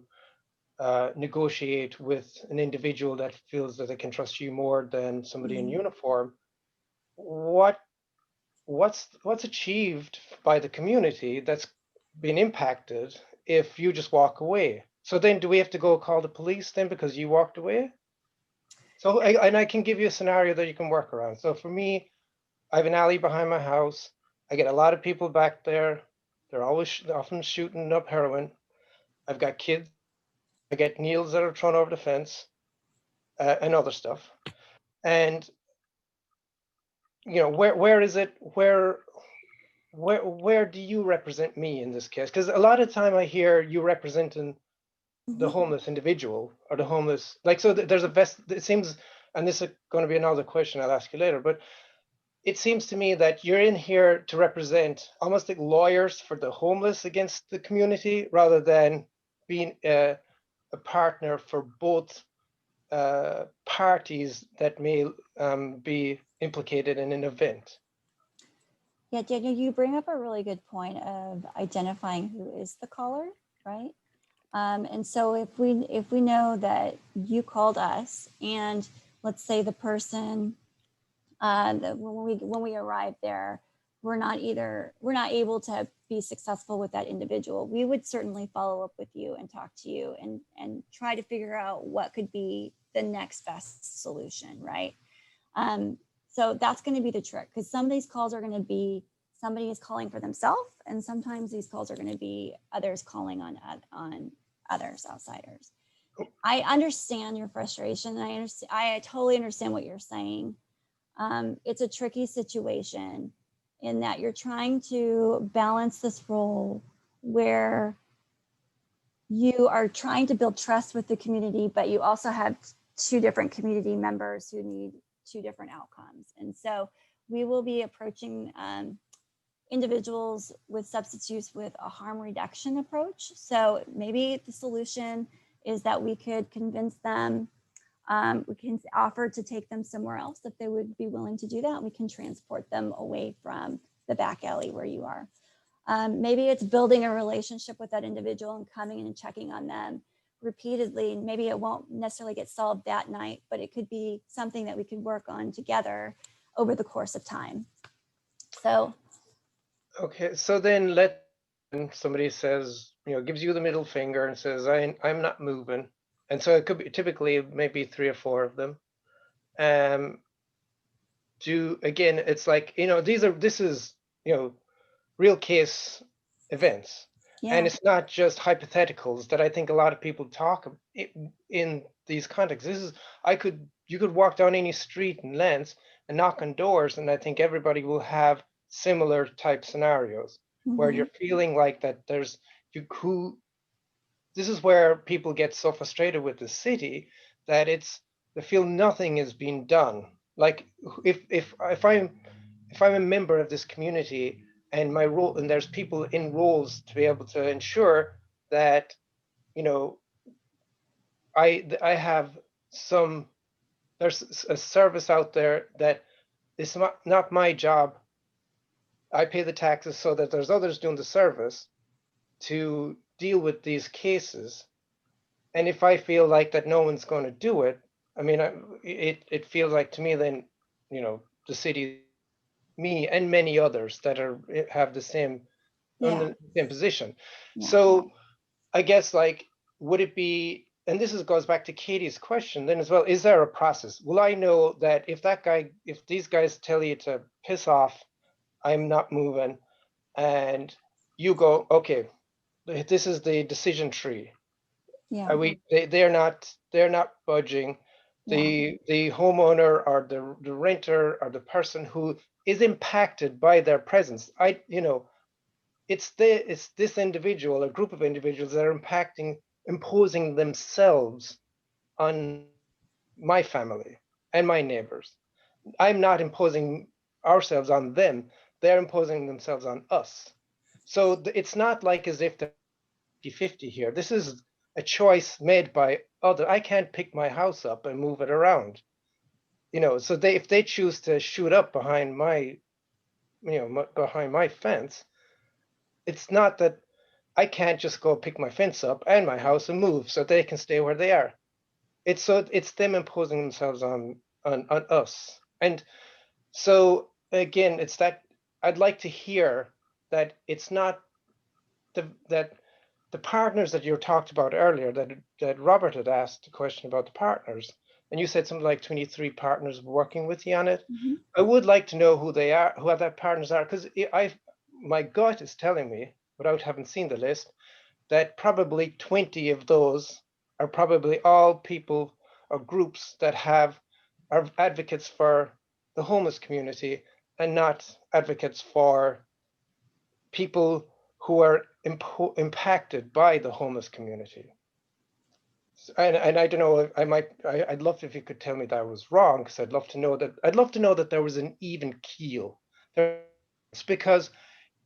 negotiate with an individual that feels that they can trust you more than somebody in uniform. What's achieved by the community that's been impacted if you just walk away? So then do we have to go call the police then because you walked away? So I can give you a scenario that you can work around. So for me, I have an alley behind my house. I get a lot of people back there. They're often shooting up heroin. I've got kids. I get needles that are thrown over the fence and other stuff. And where is it? Where do you represent me in this case? Because a lot of time I hear you representing the homeless individual or the homeless, so there's it seems, and this is going to be another question I'll ask you later, but it seems to me that you're in here to represent almost like lawyers for the homeless against the community, rather than being a partner for both parties that may be implicated in an event. Yeah, Daniel, you bring up a really good point of identifying who is the caller, right? And so if we know that you called us, and let's say the person when we arrive there, we're not able to be successful with that individual, we would certainly follow up with you and talk to you and try to figure out what could be the next best solution, right? So that's going to be the trick, because some of these calls are going to be somebody is calling for themselves, and sometimes these calls are going to be others calling on others, outsiders. I understand your frustration, and I totally understand what you're saying. It's a tricky situation in that you're trying to balance this role where you are trying to build trust with the community, but you also have two different community members who need two different outcomes. And so we will be approaching individuals with substance use with a harm reduction approach. So maybe the solution is that we could convince them, we can offer to take them somewhere else if they would be willing to do that. We can transport them away from the back alley where you are. Maybe it's building a relationship with that individual and coming in and checking on them repeatedly. Maybe it won't necessarily get solved that night, but it could be something that we could work on together over the course of time. So. Okay, so then somebody says, gives you the middle finger and says, I'm not moving. And so it could be typically maybe 3 or 4 of them. again, it's like, this is, real case events. Yeah. And it's not just hypotheticals that I think a lot of people talk in these contexts. You could walk down any street in Lents and knock on doors, and I think everybody will have similar type scenarios where you're feeling like that this is where people get so frustrated with the city that they feel nothing is being done. Like if I'm a member of this community and my role, and there's people in roles to be able to ensure that, I have there's a service out there that is not my job. I pay the taxes so that there's others doing the service to deal with these cases. And if I feel like that no one's going to do it, I mean, it feels like to me then, the city, me and many others that have the same, in the same position. So I guess, like, would it be, and goes back to Katie's question then as well, is there a process? Will I know that if these guys tell you to piss off, I'm not moving, and you go, okay, this is the decision tree. Yeah. They're not budging. The homeowner or the renter or the person who is impacted by their presence, it's this individual, a group of individuals that are imposing themselves on my family and my neighbors. I'm not imposing ourselves on them. They're imposing themselves on us. So it's not like as if they're 50-50 here. This is a choice made by other. I can't pick my house up and move it around. So if they choose to shoot up behind my fence, it's not that I can't just go pick my fence up and my house and move so they can stay where they are. It's them imposing themselves on us. And so again, it's that I'd like to hear that it's not that the partners that you talked about earlier, that Robert had asked a question about the partners, and you said something like 23 partners working with you on it. I would like to know who they are, who their partners are, because my gut is telling me, without having seen the list, that probably 20 of those are probably all people or groups that are advocates for the homeless community and not advocates for people who are impacted by the homeless community. And I don't know, I'd love if you could tell me that I was wrong, because I'd love to know that there was an even keel. It's because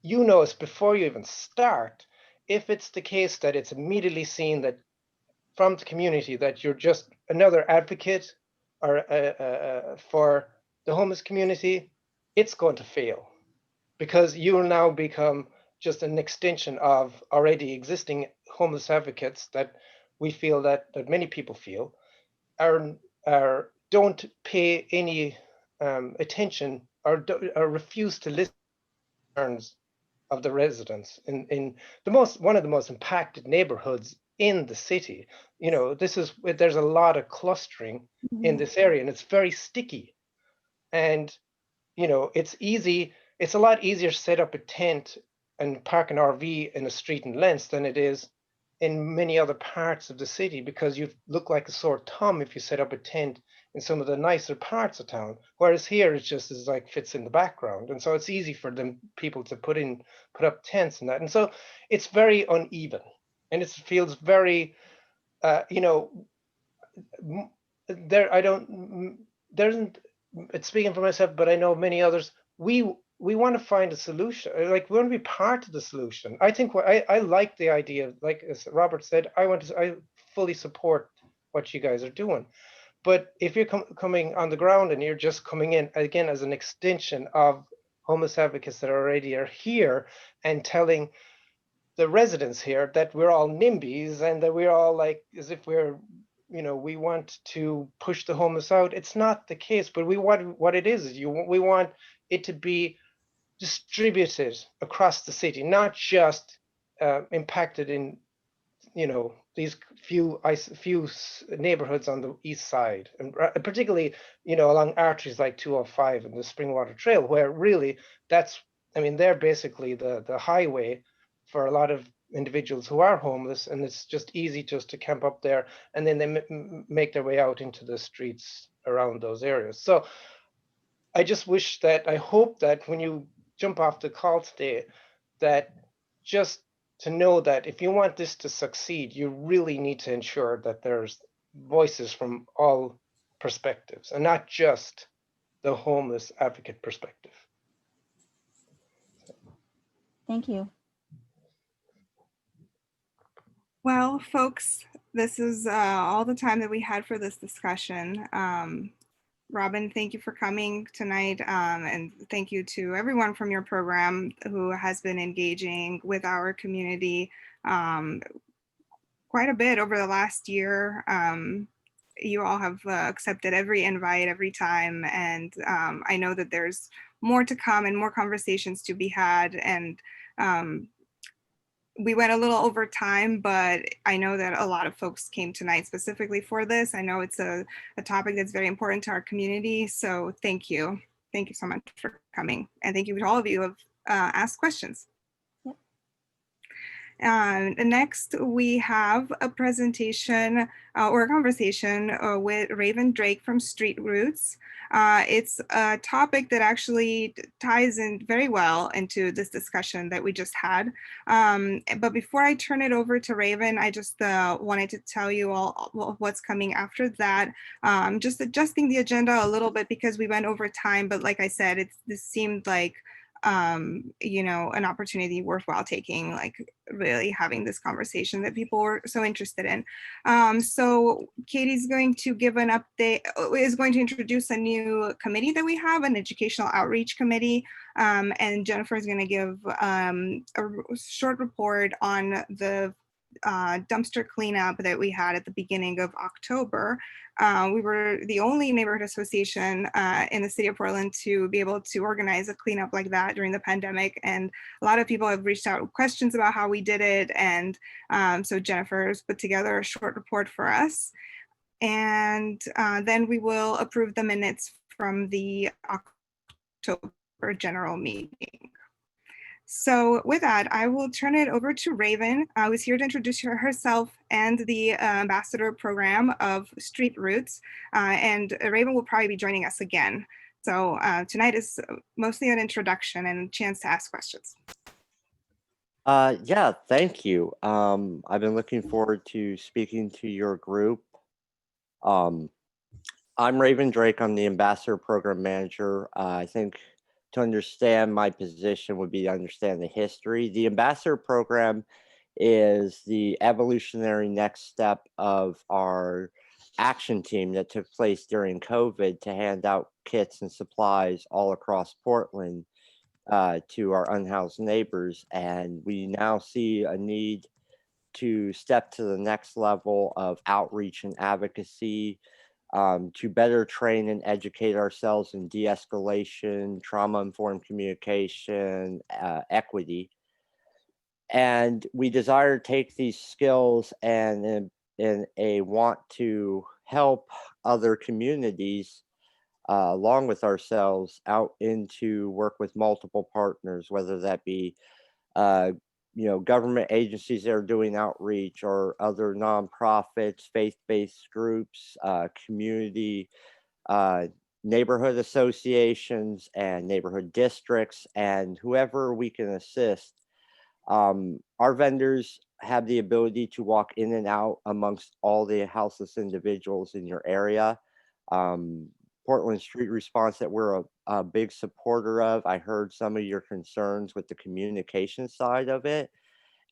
it's before you even start, if it's the case that it's immediately seen that from the community that you're just another advocate or for the homeless community, it's going to fail, because you will now become just an extension of already existing homeless advocates that we feel that many people feel don't pay any attention or refuse to listen to the concerns of the residents in one of the most impacted neighborhoods in the city. There's a lot of clustering in this area, and it's very sticky. And it's a lot easier to set up a tent and park an RV in a street in Lents than it is in many other parts of the city, because you look like a sore thumb if you set up a tent in some of the nicer parts of town, whereas here it just is like fits in the background, and so it's easy for people to put up tents and that, and so it's very uneven, and it feels very it's speaking for myself, but I know many others, we want to find a solution. Like, we want to be part of the solution. I think I like the idea, like as Robert said, I fully support what you guys are doing. But if you're coming on the ground and you're just coming in again as an extension of homeless advocates that already are here and telling the residents here that we're all NIMBYs and that we're all like, as if we're, we want to push the homeless out. It's not the case, but what it is we want it to be distributed across the city, not just impacted in these few neighborhoods on the east side, and particularly along arteries like 205 and the Springwater Trail, where really they're basically the highway for a lot of individuals who are homeless, and it's just easy just to camp up there, and then they make their way out into the streets around those areas. So I hope that when you jump off the call today, that just to know that if you want this to succeed, you really need to ensure that there's voices from all perspectives and not just the homeless advocate perspective. Thank you. Well, folks, this is all the time that we had for this discussion. Robyn, thank you for coming tonight, and thank you to everyone from your program who has been engaging with our community quite a bit over the last year. You all have accepted every invite every time, and I know that there's more to come and more conversations to be had, and we went a little over time, but I know that a lot of folks came tonight specifically for this. I know it's a topic that's very important to our community. So thank you. Thank you so much for coming. And thank you to all of you who have asked questions. Next, we have a presentation or a conversation with Robyn Burek from Street Roots. It's a topic that actually ties in very well into this discussion that we just had. But before I turn it over to Robyn, I just wanted to tell you all what's coming after that. Just adjusting the agenda a little bit because we went over time, but like I said, this seemed like an opportunity worthwhile taking, like really having this conversation that people were so interested in. So Katie's going to give an update, is going to introduce a new committee that we have, an educational outreach committee. And Jennifer is going to give a short report on the dumpster cleanup that we had at the beginning of October. We were the only neighborhood association in the city of Portland to be able to organize a cleanup like that during the pandemic. And a lot of people have reached out with questions about how we did it. And so Jennifer's put together a short report for us. And then we will approve the minutes from the October general meeting. So with that, I will turn it over to Robyn, who's here to introduce herself and the ambassador program of Street Roots. And Robyn will probably be joining us again. So tonight is mostly an introduction and a chance to ask questions. Yeah, thank you. I've been looking forward to speaking to your group. I'm Robyn Burek. I'm the ambassador program manager. I think to understand my position would be to understand the history. The ambassador program is the evolutionary next step of our action team that took place during COVID to hand out kits and supplies all across Portland to our unhoused neighbors. And we now see a need to step to the next level of outreach and advocacy, to better train and educate ourselves in de-escalation, trauma-informed communication, equity. And we desire to take these skills and in a want to help other communities along with ourselves out into work with multiple partners, whether that be government agencies that are doing outreach or other nonprofits, faith-based groups, community, neighborhood associations and neighborhood districts, and whoever we can assist. Our vendors have the ability to walk in and out amongst all the houseless individuals in your area. Portland Street Response that we're a big supporter of. I heard some of your concerns with the communication side of it.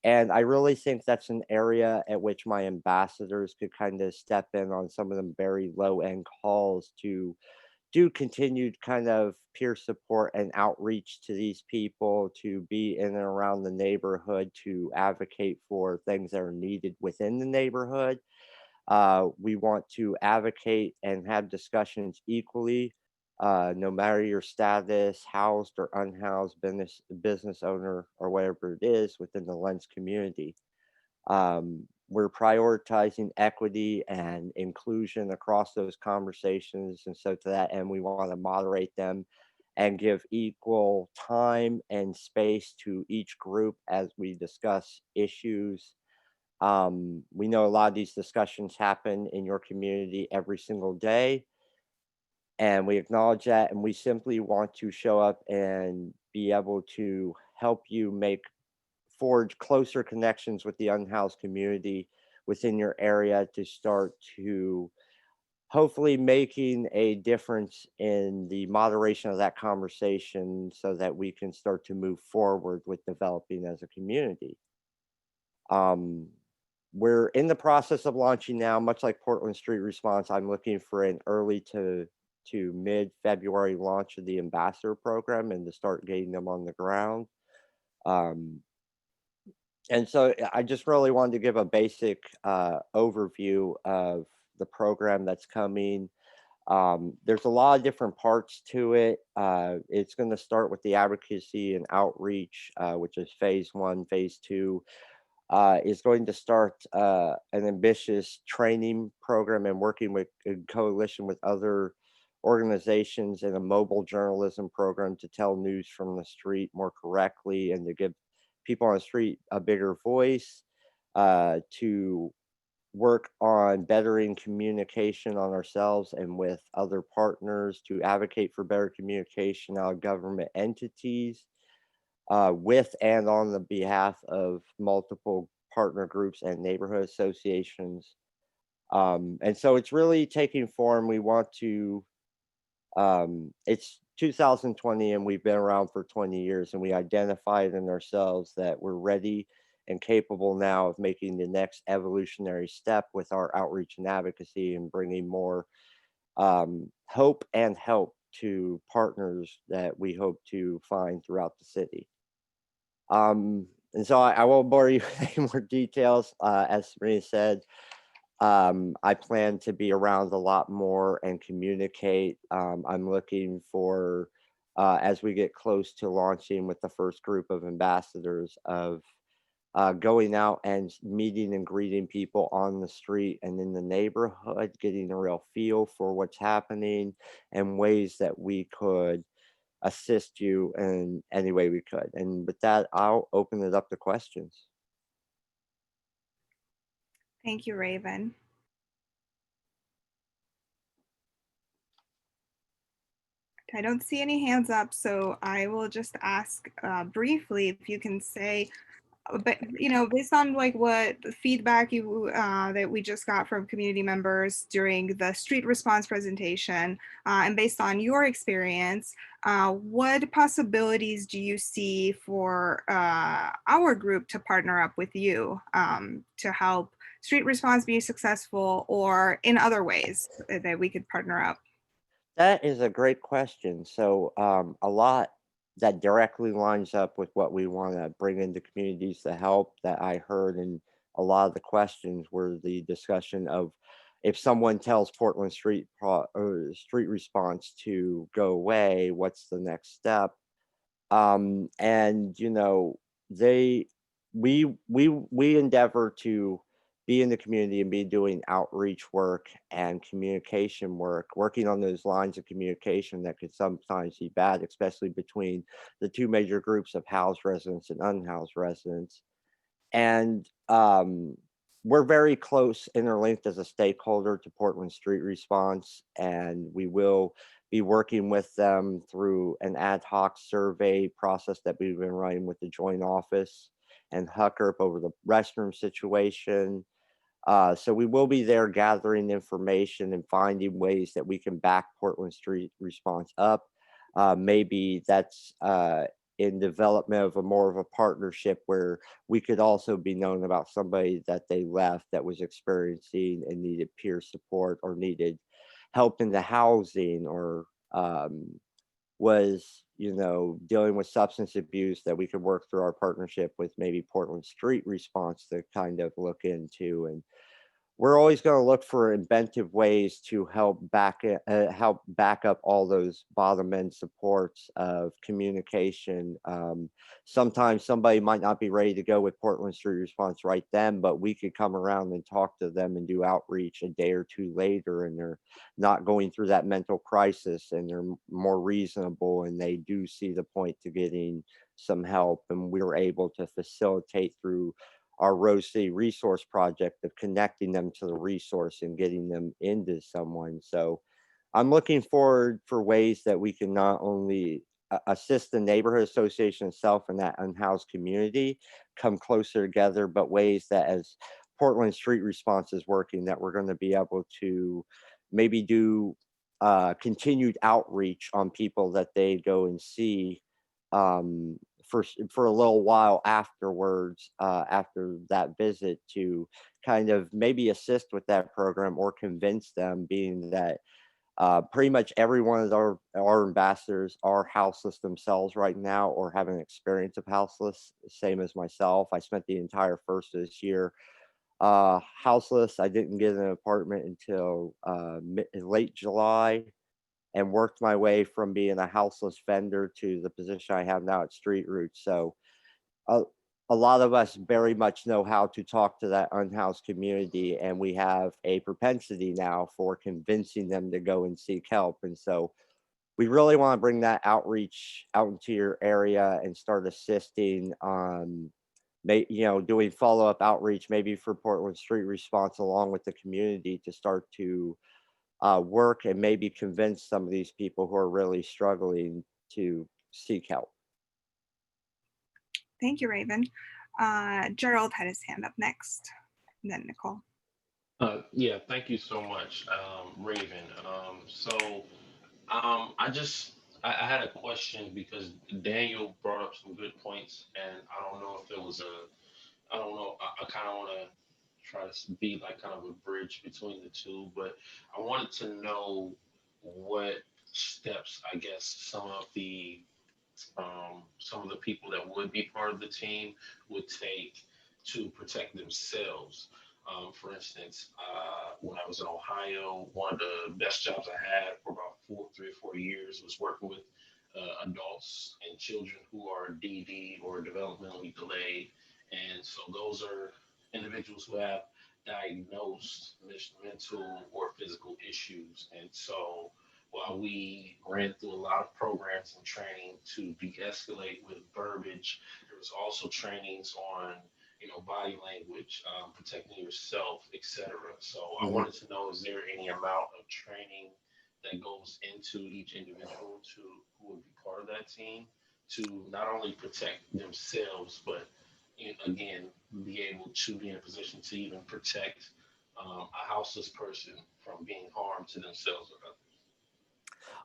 And I really think that's an area at which my ambassadors could kind of step in on some of them very low end calls to do continued kind of peer support and outreach to these people, to be in and around the neighborhood, to advocate for things that are needed within the neighborhood. We want to advocate and have discussions equally, no matter your status, housed or unhoused, business owner, or whatever it is within the Lents community. we're prioritizing equity and inclusion across those conversations. And so to that end, we want to moderate them and give equal time and space to each group as we discuss issues. We know a lot of these discussions happen in your community every single day, and we acknowledge that, and we simply want to show up and be able to help you forge closer connections with the unhoused community within your area to start to hopefully making a difference in the moderation of that conversation so that we can start to move forward with developing as a community. We're in the process of launching now, much like Portland Street Response. I'm looking for an early to mid-February launch of the ambassador program and to start getting them on the ground. And so I just really wanted to give a basic overview of the program that's coming. There's a lot of different parts to it. It's going to start with the advocacy and outreach, which is phase 1. Phase 2 is going to start an ambitious training program and working in coalition with other organizations in a mobile journalism program to tell news from the street more correctly and to give people on the street a bigger voice, to work on bettering communication on ourselves and with other partners, to advocate for better communication out of government entities, with and on the behalf of multiple partner groups and neighborhood associations. And so it's really taking form. We want to, it's 2020 and we've been around for 20 years, and we identified in ourselves that we're ready and capable now of making the next evolutionary step with our outreach and advocacy and bringing more hope and help to partners that we hope to find throughout the city. And so I won't bore you with any more details. As Sabina said, I plan to be around a lot more and communicate. I'm looking for, as we get close to launching with the first group of ambassadors, of going out and meeting and greeting people on the street and in the neighborhood, getting a real feel for what's happening and ways that we could assist you in any way we could. And with that, I'll open it up to questions. Thank you, Raven. I don't see any hands up, so I will just ask briefly if you can say, but based on like what the feedback you that we just got from community members during the street response presentation, and based on your experience, what possibilities do you see for our group to partner up with you to help street response be successful, or in other ways that we could partner up? That is a great question. So a lot that directly lines up with what we want to bring into communities to help that I heard in a lot of the questions were the discussion of, if someone tells Portland Street Response to go away, what's the next step? And we endeavor to be in the community and be doing outreach work and communication work, working on those lines of communication that could sometimes be bad, especially between the two major groups of housed residents and unhoused residents. And we're very close, interlinked as a stakeholder to Portland Street Response, and we will be working with them through an ad hoc survey process that we've been running with the joint office and Huckerp over the restroom situation. So we will be there gathering information and finding ways that we can back Portland Street Response up. Maybe that's in development of more of a partnership where we could also be known about somebody that they left that was experiencing and needed peer support or needed help in the housing, or was dealing with substance abuse, that we could work through our partnership with maybe Portland Street Response to kind of look into. And we're always going to look for inventive ways to help back up all those bottom end supports of communication. Sometimes somebody might not be ready to go with Portland Street Response right then, but we could come around and talk to them and do outreach a day or two later, and they're not going through that mental crisis, and they're more reasonable, and they do see the point to getting some help. And we were able to facilitate through our Rose City Resource Project of connecting them to the resource and getting them into someone. So I'm looking forward for ways that we can not only assist the neighborhood association itself and that unhoused community come closer together, but ways that as Portland Street Response is working, that we're going to be able to maybe do continued outreach on people that they go and see for a little while afterwards, after that visit, to kind of maybe assist with that program or convince them, being that pretty much every one of our ambassadors are houseless themselves right now or have an experience of houseless, same as myself. I spent the entire first of this year houseless. I didn't get an apartment until late July, and worked my way from being a houseless vendor to the position I have now at Street Roots. So a lot of us very much know how to talk to that unhoused community, and we have a propensity now for convincing them to go and seek help. And so we really want to bring that outreach out into your area and start assisting doing follow-up outreach, maybe for Portland Street Response along with the community, to start to work and maybe convince some of these people who are really struggling to seek help. Thank you, Raven. Gerald had his hand up next, and then Nicole. Yeah, thank you so much, Raven. I had a question because Daniel brought up some good points, and I don't know if there was I don't know, I kind of want to try to be like kind of a bridge between the two, but I wanted to know what steps, I guess, some of the people that would be part of the team would take to protect themselves. For instance, when I was in Ohio, one of the best jobs I had for about 3 or 4 years was working with adults and children who are DD or developmentally delayed. And so those are individuals who have diagnosed mental or physical issues. And so while we ran through a lot of programs and training to de-escalate with verbiage, there was also trainings on body language, protecting yourself, etc. So I wanted to know, is there any amount of training that goes into each individual who would be part of that team to not only protect themselves, but again, be able to be in a position to even protect a houseless person from being harmed to themselves or others?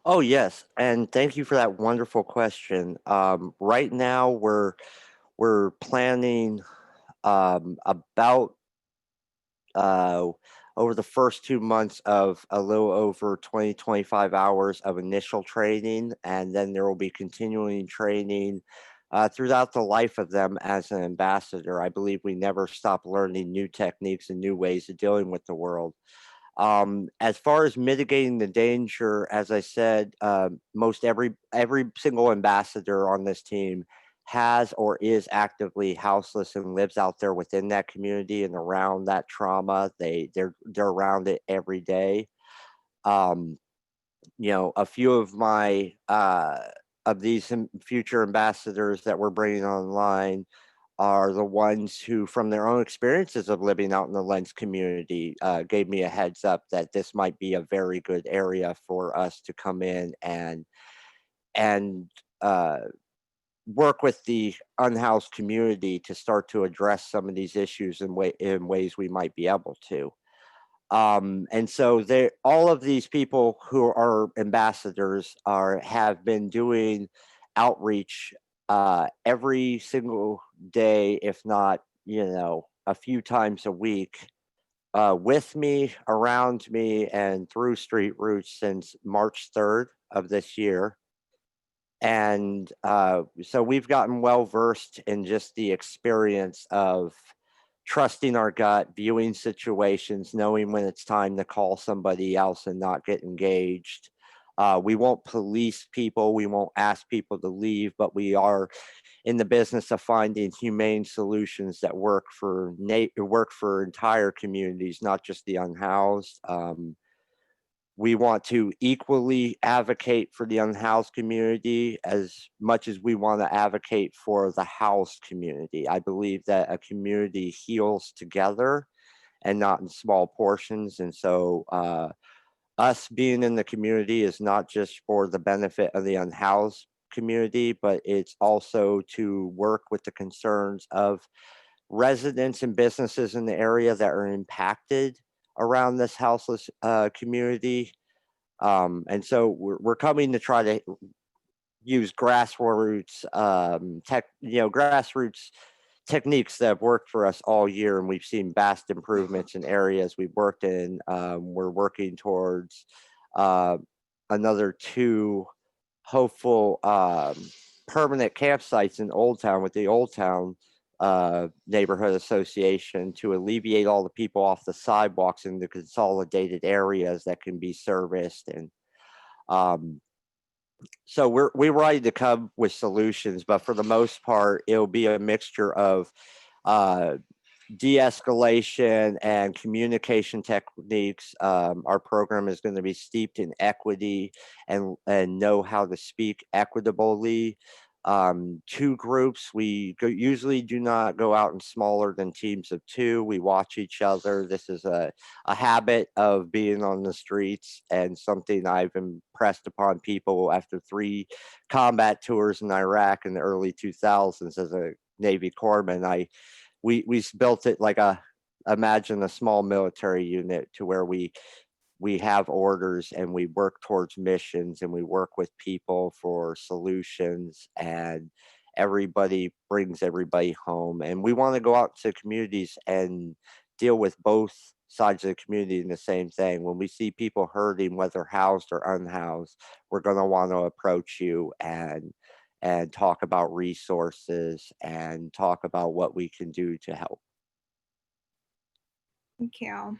Oh, yes. And thank you for that wonderful question. Right now, we're planning about over the first 2 months of a little over 25 hours of initial training, and then there will be continuing training throughout the life of them as an ambassador. I believe we never stop learning new techniques and new ways of dealing with the world. As far as mitigating the danger, as I said, most every single ambassador on this team has or is actively houseless and lives out there within that community and around that trauma. They're around it every day. A few of my of these future ambassadors that we're bringing online are the ones who, from their own experiences of living out in the Lents community, gave me a heads up that this might be a very good area for us to come in and work with the unhoused community to start to address some of these issues in ways we might be able to. And so all of these people who are ambassadors have been doing outreach every single day, if not, a few times a week, with me, around me, and through Street Roots since March 3rd of this year. And so we've gotten well versed in just the experience of trusting our gut, viewing situations, knowing when it's time to call somebody else and not get engaged. We won't police people, we won't ask people to leave, but we are in the business of finding humane solutions that work for entire communities, not just the unhoused. We want to equally advocate for the unhoused community as much as we want to advocate for the housed community. I believe that a community heals together and not in small portions. And so us being in the community is not just for the benefit of the unhoused community, but it's also to work with the concerns of residents and businesses in the area that are impacted around this houseless community. And so we're coming to try to use grassroots grassroots techniques that have worked for us all year, and we've seen vast improvements in areas we've worked in. We're working towards another 2 hopeful permanent campsites in Old Town with the Old Town neighborhood association to alleviate all the people off the sidewalks in the consolidated areas that can be serviced. And so we're ready to come with solutions, but for the most part, it'll be a mixture of de-escalation and communication techniques. Our program is going to be steeped in equity and know how to speak equitably. 2 groups, we usually do not go out in smaller than teams of 2. We watch each other. This is a habit of being on the streets and something I've impressed upon people after 3 combat tours in Iraq in the early 2000s as a Navy corpsman. We built it like imagine a small military unit to where we have orders and we work towards missions and we work with people for solutions, and everybody brings everybody home. And we want to go out to communities and deal with both sides of the community in the same thing. When we see people hurting, whether housed or unhoused, we're going to want to approach you and talk about resources and talk about what we can do to help. Thank you.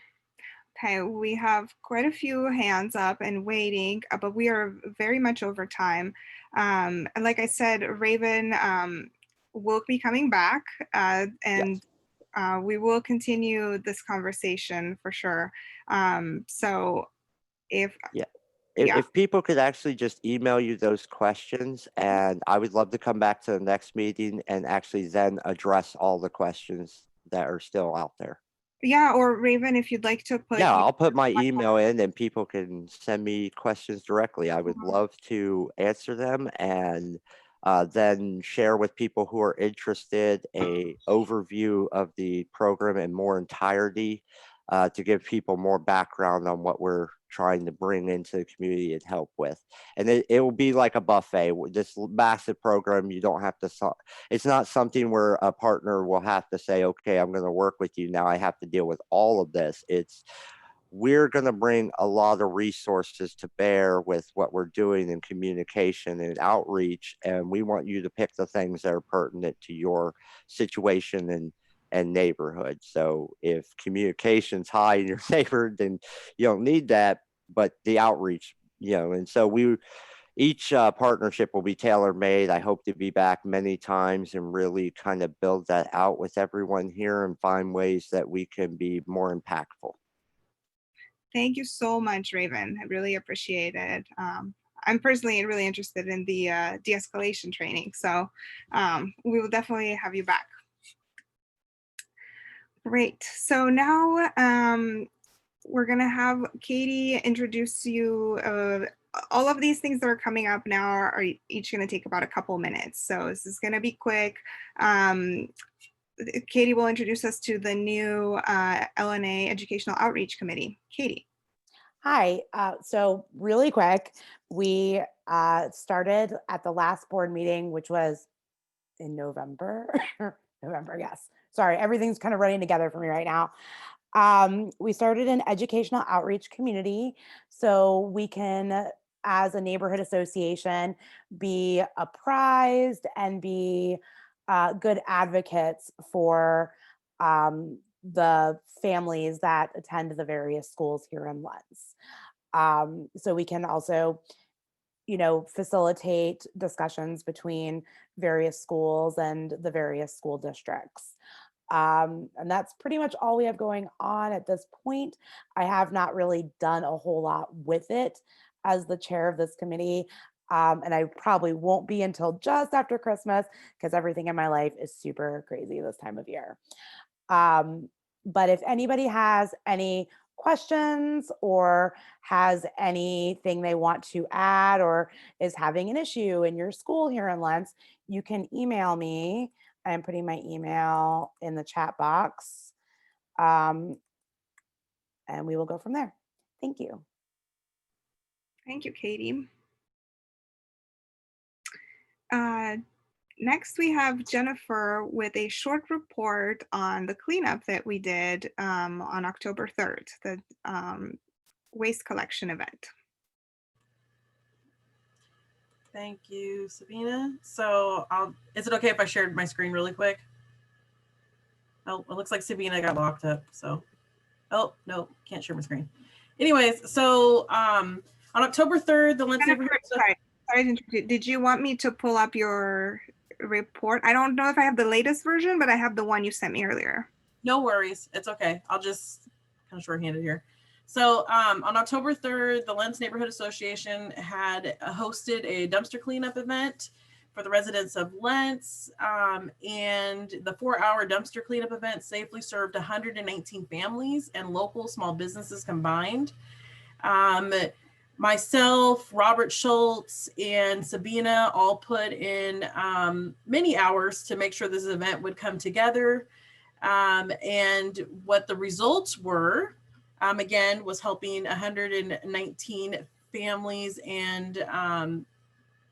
Okay, we have quite a few hands up and waiting, but we are very much over time. And like I said, Raven will be coming back, and yes. We will continue this conversation for sure. So if if people could actually just email you those questions, and I would love to come back to the next meeting and actually then address all the questions that are still out there. Yeah, or Raven, if you'd like to put. Yeah, I'll put my email in and people can send me questions directly. I would love to answer them and then share with people who are interested a overview of the program in more entirety to give people more background on what we're trying to bring into the community and help with. And it will be like a buffet. This massive program, you don't have to, it's not something where a partner will have to say, okay, I'm going to work with you now, I have to deal with all of this. We're going to bring a lot of resources to bear with what we're doing in communication and outreach. And we want you to pick the things that are pertinent to your situation and neighborhood. So if communication's high in your neighborhood, then you don't need that, but the outreach, and so each partnership will be tailor-made. I hope to be back many times and really kind of build that out with everyone here and find ways that we can be more impactful. Thank you so much, Raven. I really appreciate it. I'm personally really interested in the de-escalation training, so we will definitely have you back. Great. So now we're going to have Katie introduce you. All of these things that are coming up now are each going to take about a couple minutes. So this is going to be quick. Katie will introduce us to the new LNA Educational Outreach Committee. Katie. Hi. So really quick, we started at the last board meeting, which was in November. November, yes. Sorry, everything's kind of running together for me right now. We started an educational outreach community so we can, as a neighborhood association, be apprised and be good advocates for the families that attend the various schools here in Lents. So we can also, facilitate discussions between various schools and the various school districts. And that's pretty much all we have going on at this point. I have not really done a whole lot with it as the chair of this committee. And I probably won't be until just after Christmas because everything in my life is super crazy this time of year. But if anybody has any questions or has anything they want to add or is having an issue in your school here in Lents, you can email me. I'm putting my email in the chat box. And we will go from there. Thank you. Thank you, Katie. Next, we have Jennifer with a short report on the cleanup that we did on October 3rd, the waste collection event. Thank you, Sabina. So is it okay if I shared my screen really quick? Oh, it looks like Sabina got locked up. So, oh, no, can't share my screen. Anyways, so on October 3rd, the Lents neighborhood. Sorry to interrupt. Did you want me to pull up your report? I don't know if I have the latest version, but I have the one you sent me earlier. No worries. It's okay. I'll just kind of shorthanded here. So on October 3rd, the Lents Neighborhood Association had hosted a dumpster cleanup event for the residents of Lents. And the 4-hour dumpster cleanup event safely served 119 families and local small businesses combined. Myself, Robert Schultz, and Sabina all put in many hours to make sure this event would come together. And what the results were, again, was helping 119 families and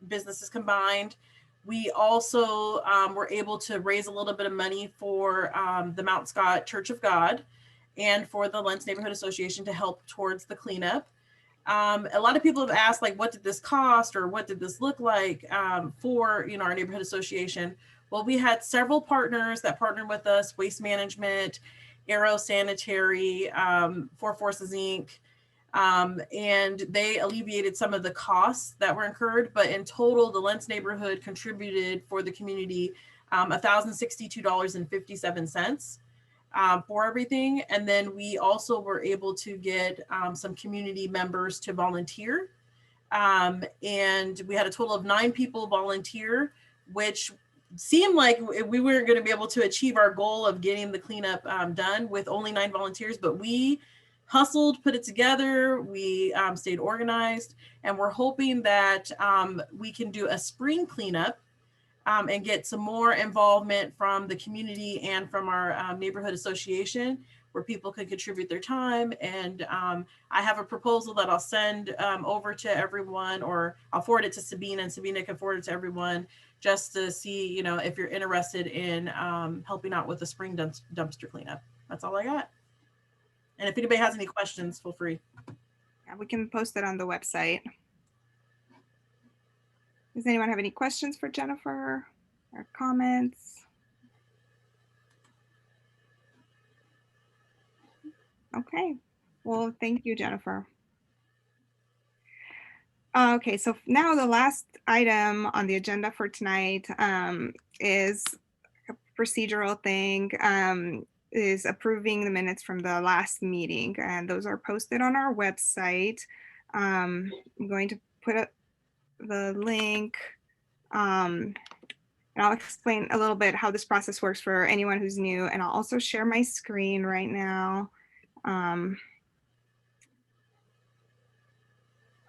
businesses combined. We also were able to raise a little bit of money for the Mount Scott Church of God and for the Lents Neighborhood Association to help towards the cleanup. A lot of people have asked, like, what did this cost or what did this look like for, our neighborhood association? Well, we had several partners that partnered with us: Waste Management, Aero Sanitary, Four Forces Inc., and they alleviated some of the costs that were incurred. But in total, the Lents neighborhood contributed for the community $1,062.57 for everything. And then we also were able to get some community members to volunteer. And we had a total of 9 people volunteer, which seemed like we weren't going to be able to achieve our goal of getting the cleanup done with only 9 volunteers, but we hustled, put it together. We stayed organized, and we're hoping that we can do a spring cleanup and get some more involvement from the community and from our neighborhood association, where people can contribute their time. And I have a proposal that I'll send over to everyone, or I'll forward it to Sabina, and Sabina can forward it to everyone, just to see, if you're interested in helping out with the spring dumpster cleanup. That's all I got. And if anybody has any questions, feel free. Yeah, we can post it on the website. Does anyone have any questions for Jennifer or comments? Okay, well, thank you, Jennifer. Okay, so now the last item on the agenda for tonight is a procedural thing, is approving the minutes from the last meeting, and those are posted on our website. I'm going to put up the link, and I'll explain a little bit how this process works for anyone who's new, and I'll also share my screen right now.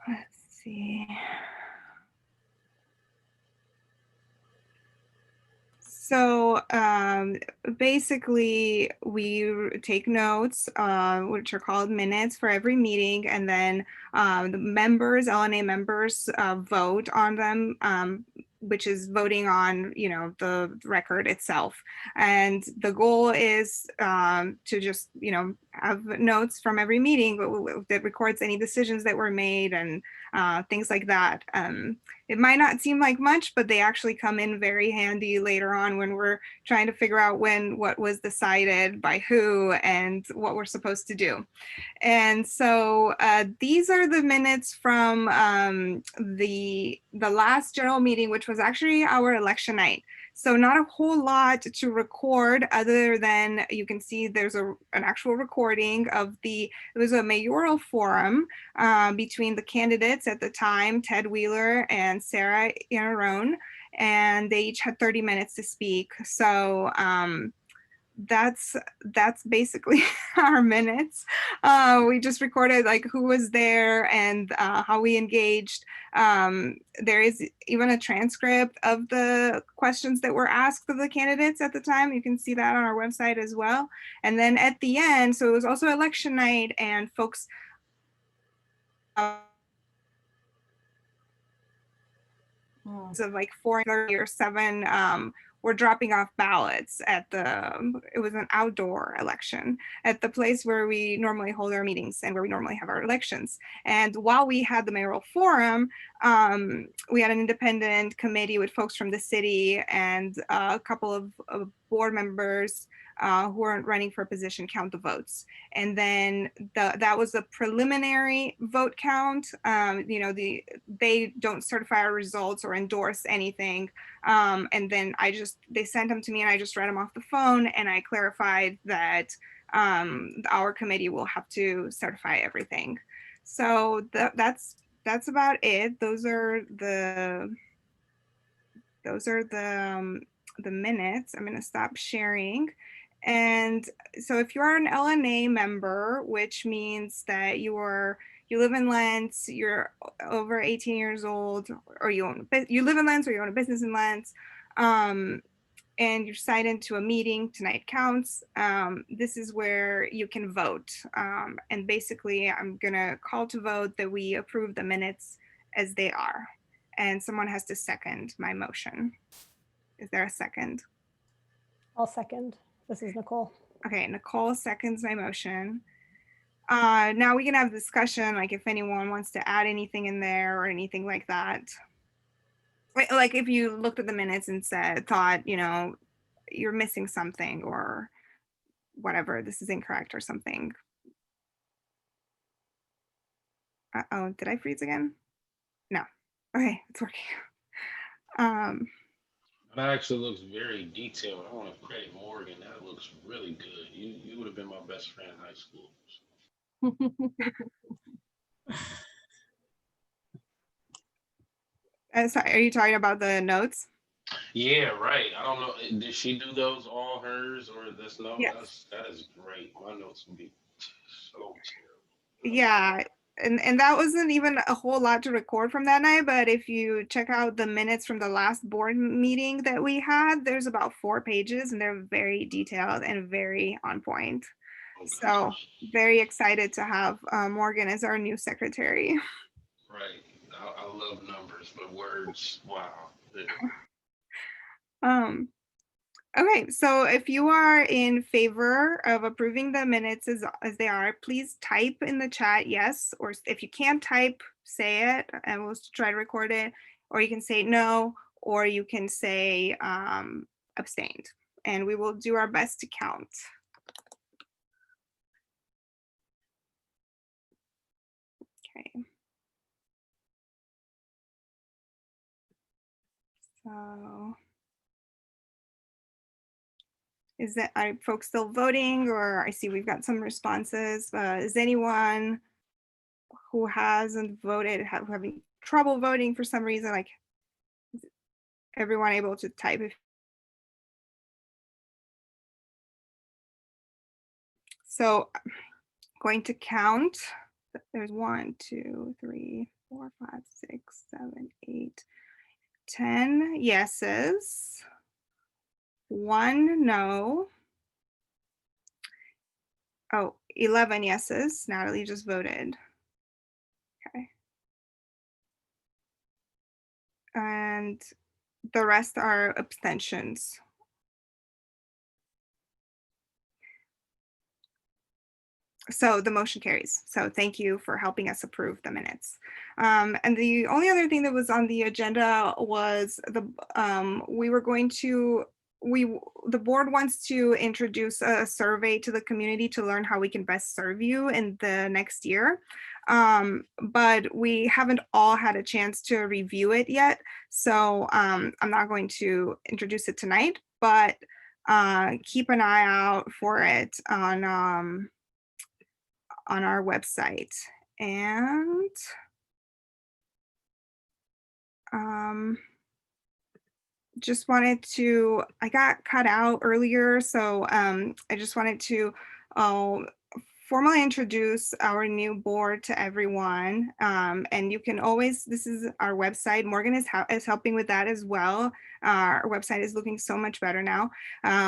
Let's see. So basically, we take notes, which are called minutes, for every meeting, and then the members, LNA members, vote on them which is voting on, the record itself. And the goal is to just, have notes from every meeting that records any decisions that were made and things like that. It might not seem like much, but they actually come in very handy later on when we're trying to figure out what was decided by who and what we're supposed to do. And so these are the minutes from the last general meeting, which was actually our election night. So not a whole lot to record other than you can see there's an actual recording of it was a mayoral forum between the candidates at the time, Ted Wheeler and Sarah Iannarone, and they each had 30 minutes to speak. So that's basically our minutes. We just recorded like who was there and how we engaged. There is even a transcript of the questions that were asked of the candidates at the time. You can see that on our website as well. And then at the end, so it was also election night, and folks of like 4:30 or 7 were dropping off ballots at it was an outdoor election at the place where we normally hold our meetings and where we normally have our elections. And while we had the mayoral forum, we had an independent committee with folks from the city and a couple of board members who weren't running for a position count the votes. And then that was a preliminary vote count. They don't certify our results or endorse anything. And then they sent them to me and I just read them off the phone, and I clarified that our committee will have to certify everything. So that's about it. Those are the minutes. I'm going to stop sharing. And so if you are an LNA member, which means that you live in Lents, you're over 18 years old, or you live in Lents or you own a business in Lents, and you're signed into a meeting, tonight counts, this is where you can vote. And basically I'm gonna call to vote that we approve the minutes as they are. And someone has to second my motion. Is there a second? I'll second. This is Nicole. Okay, Nicole seconds my motion. Now we can have discussion, like if anyone wants to add anything in there or anything like that. Like if you looked at the minutes and thought, you're missing something or whatever, this is incorrect or something. Uh-oh, did I freeze again? No. Okay, it's working. That actually looks very detailed. I want to credit Morgan. That looks really good. You would have been my best friend in high school. Sorry, are you talking about the notes? Yeah, right. I don't know. Did she do those all hers or this note? Yes. That is great. My notes would be so terrible. Yeah. And that wasn't even a whole lot to record from that night, but if you check out the minutes from the last board meeting that we had, there's about 4 pages and they're very detailed and very on point. Okay. So very excited to have Morgan as our new secretary. Right. I love numbers, but words, wow. Okay, so if you are in favor of approving the minutes as they are, please type in the chat yes, or if you can't type, say it and we'll try to record it, or you can say no, or you can say abstained, and we will do our best to count. Okay. So are folks still voting, or I see we've got some responses. Is anyone who hasn't voted having trouble voting for some reason? Like, is everyone able to type? So going to count. There's 1, 2, 3, 4, 5, 6, 7, 8, 10 yeses. 1 no. Oh, 11 yeses. Natalie just voted. Okay. And The rest are abstentions. So the motion carries. So thank you for helping us approve the minutes. And the only other thing that was on the agenda was the the board wants to introduce a survey to the community to learn how we can best serve you in the next year. But we haven't all had a chance to review it yet. So I'm not going to introduce it tonight, but keep an eye out for it on our website. And just wanted to, I got cut out earlier, so I just wanted to formally introduce our new board to everyone. And you can always, this is our website. Morgan is helping with that as well. Our website is looking so much better now.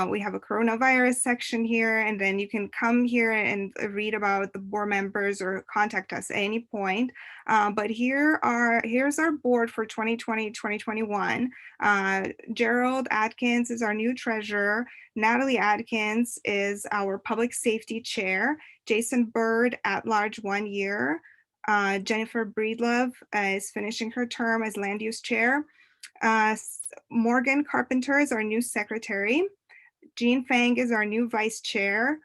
We have a coronavirus section here, and then you can come here and read about the board members or contact us at any point. But here's our board for 2020-2021. Gerald Adkins is our new treasurer. Natalie Adkins is our public safety chair. Jason Bird at large 1 year. Jennifer Breedlove is finishing her term as land use chair. Morgan Carpenter is our new secretary. Jean Fang is our new vice chair.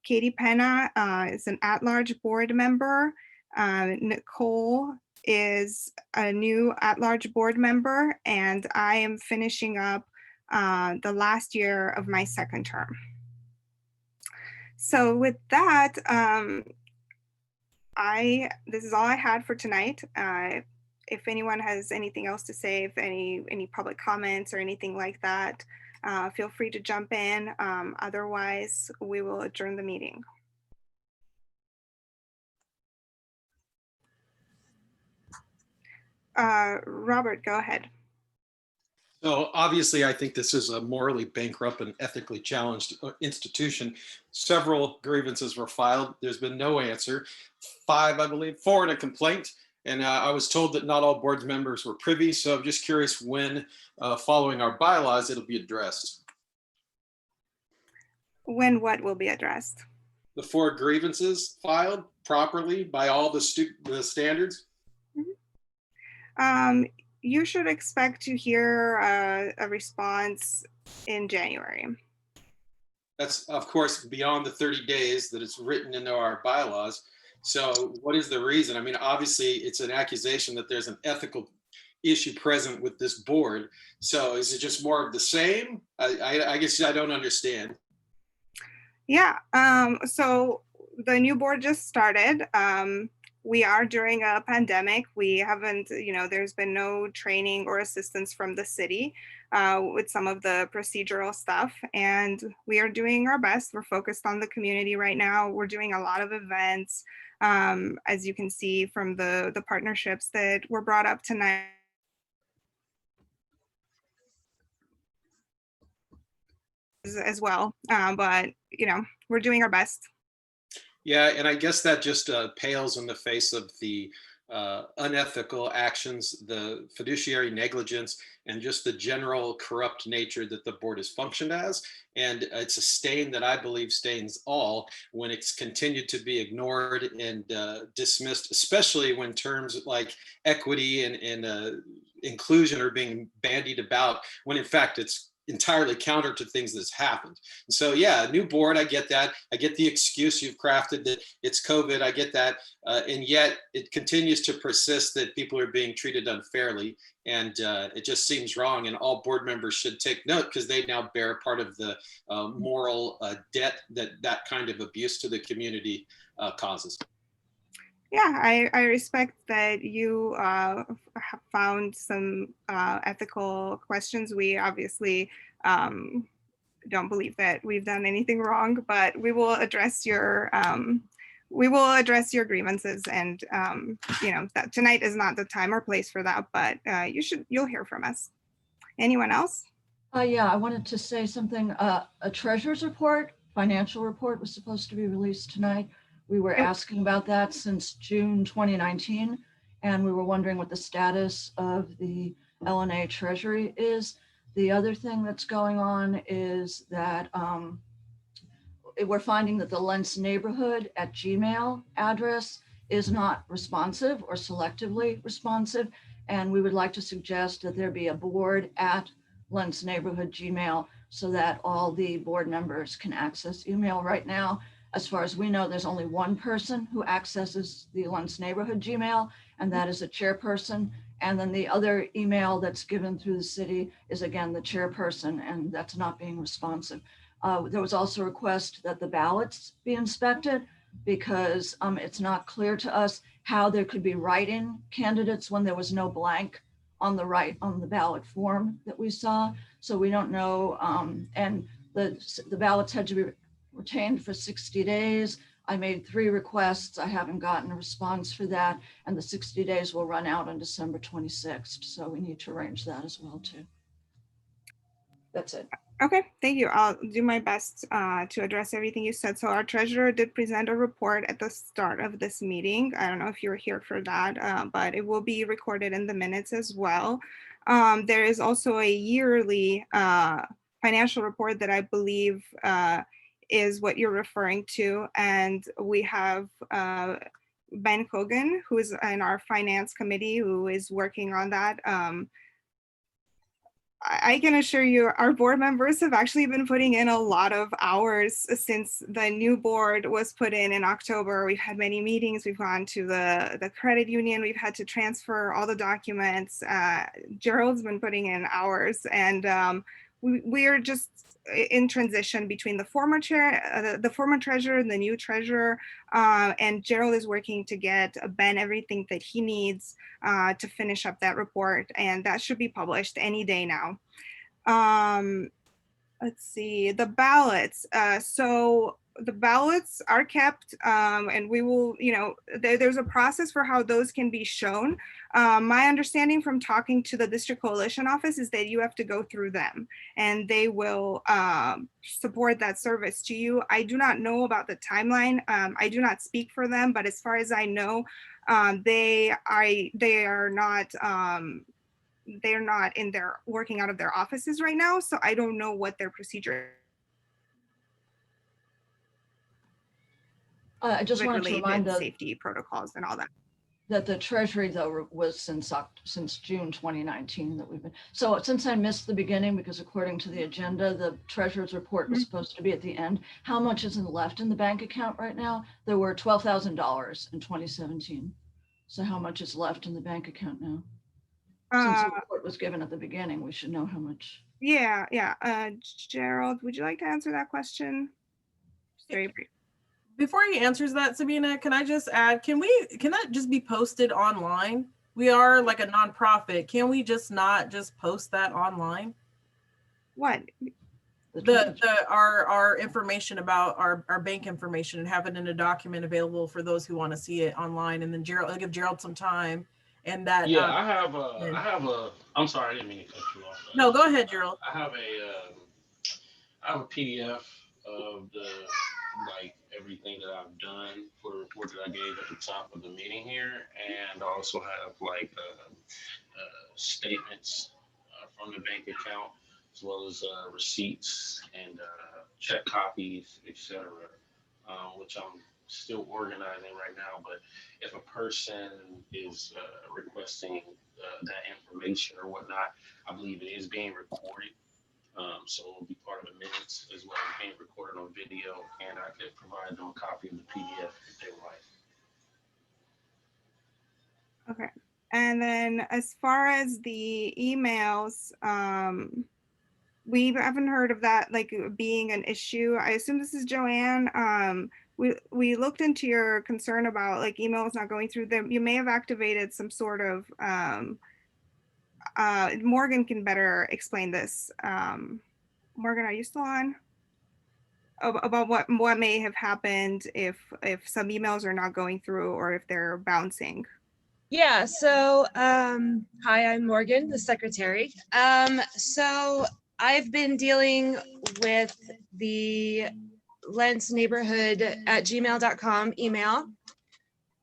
Katie Penna is an at-large board member. Nicole is a new at-large board member, and I am finishing up the last year of my second term. So with that, this is all I had for tonight. If anyone has anything else to say, if any public comments or anything like that, feel free to jump in. Otherwise, we will adjourn the meeting. Robert, go ahead. So obviously, I think this is a morally bankrupt and ethically challenged institution. Several grievances were filed. There's been no answer. 5, I believe, 4 in a complaint. And I was told that not all board members were privy. So I'm just curious when, following our bylaws, it'll be addressed. When what will be addressed? The 4 grievances filed properly by all the standards. Mm-hmm. You should expect to hear a response in January. That's, of course, beyond the 30 days that it's written into our bylaws. So what is the reason? I mean, obviously, it's an accusation that there's an ethical issue present with this board. So is it just more of the same? I guess I don't understand. Yeah, so the new board just started. We are during a pandemic. We haven't, there's been no training or assistance from the city with some of the procedural stuff. And we are doing our best. We're focused on the community right now. We're doing a lot of events, as you can see from the partnerships that were brought up tonight. As well, but we're doing our best. Yeah, and I guess that just pales in the face of the unethical actions, the fiduciary negligence, and just the general corrupt nature that the board has functioned as. And it's a stain that I believe stains all when it's continued to be ignored and dismissed, especially when terms like equity and inclusion are being bandied about, when in fact it's entirely counter to things that's happened. And so, yeah, new board, I get that. I get the excuse you've crafted that it's COVID. I get that. And yet it continues to persist that people are being treated unfairly. And it just seems wrong. And all board members should take note because they now bear part of the moral debt that kind of abuse to the community causes. Yeah, I respect that you have found some ethical questions. We obviously don't believe that we've done anything wrong, but we will address your grievances. And that tonight is not the time or place for that, but you'll hear from us. Anyone else? Yeah, I wanted to say something. A treasurer's report, financial report was supposed to be released tonight. We were asking about that since June 2019, and we were wondering what the status of the LNA Treasury is. The other thing that's going on is that we're finding that the Lents neighborhood at Gmail address is not responsive or selectively responsive. And we would like to suggest that there be a board at Lents neighborhood Gmail so that all the board members can access email. Right now, as far as we know, there's only one person who accesses the Lents neighborhood Gmail, and that is a chairperson. And then the other email that's given through the city is again the chairperson, and that's not being responsive. There was also a request that the ballots be inspected because it's not clear to us how there could be write-in candidates when there was no blank on the ballot form that we saw. So we don't know, and the ballots had to be retained for 60 days. I made 3 requests. I haven't gotten a response for that. And the 60 days will run out on December 26th. So we need to arrange that as well too. That's it. Okay, thank you. I'll do my best to address everything you said. So our treasurer did present a report at the start of this meeting. I don't know if you were here for that, but it will be recorded in the minutes as well. There is also a yearly financial report that I believe is what you're referring to. And we have Ben Kogan, who is in our finance committee, who is working on that. I can assure you our board members have actually been putting in a lot of hours since the new board was put in October. We've had many meetings. We've gone to the credit union. We've had to transfer all the documents. Gerald's been putting in hours, and we are just in transition between the former chair, the former treasurer and the new treasurer, and Gerald is working to get Ben everything that he needs to finish up that report, and that should be published any day now. Let's see, the ballots. So the ballots are kept, and we will, there's a process for how those can be shown. My understanding from talking to the district coalition office is that you have to go through them and they will support that service to you. I do not know about the timeline. I do not speak for them, but as far as I know, they are not in their working out of their offices right now. So I don't know what their procedure I just wanted to remind the safety protocols and all that. That the Treasury though was since June 2019 that we've been. So since I missed the beginning, because according to the agenda, the Treasurer's report was supposed to be at the end. How much is left in the bank account right now? There were $12,000 in 2017. So how much is left in the bank account now? Since the report was given at the beginning, we should know how much. Yeah. Gerald, would you like to answer that question? Just very brief. Before he answers that, Sabina, can I just add, can that just be posted online? We are like a nonprofit. Can we just not just post that online? What? Our information about our bank information and have it in a document available for those who want to see it online, and then I'll give Gerald some time. And that I have a I'm sorry, I didn't mean to cut you off. No, go ahead, Gerald. I have a PDF of everything that I've done for the report that I gave at the top of the meeting here, and I also have statements from the bank account, as well as receipts and check copies, etc., which I'm still organizing right now. But if a person is requesting that information or whatnot, I believe it is being recorded. So it'll be part of the minutes as well as being recorded on video, and I could provide them a copy of the PDF if they would like. Okay. And then as far as the emails, we haven't heard of that being an issue. I assume this is Joanne. We looked into your concern about emails not going through them. You may have activated some sort of Morgan can better explain this. Morgan, are you still on? About what may have happened if some emails are not going through or if they're bouncing. Yeah, so hi, I'm Morgan, the secretary. So I've been dealing with the Lents neighborhood at gmail.com email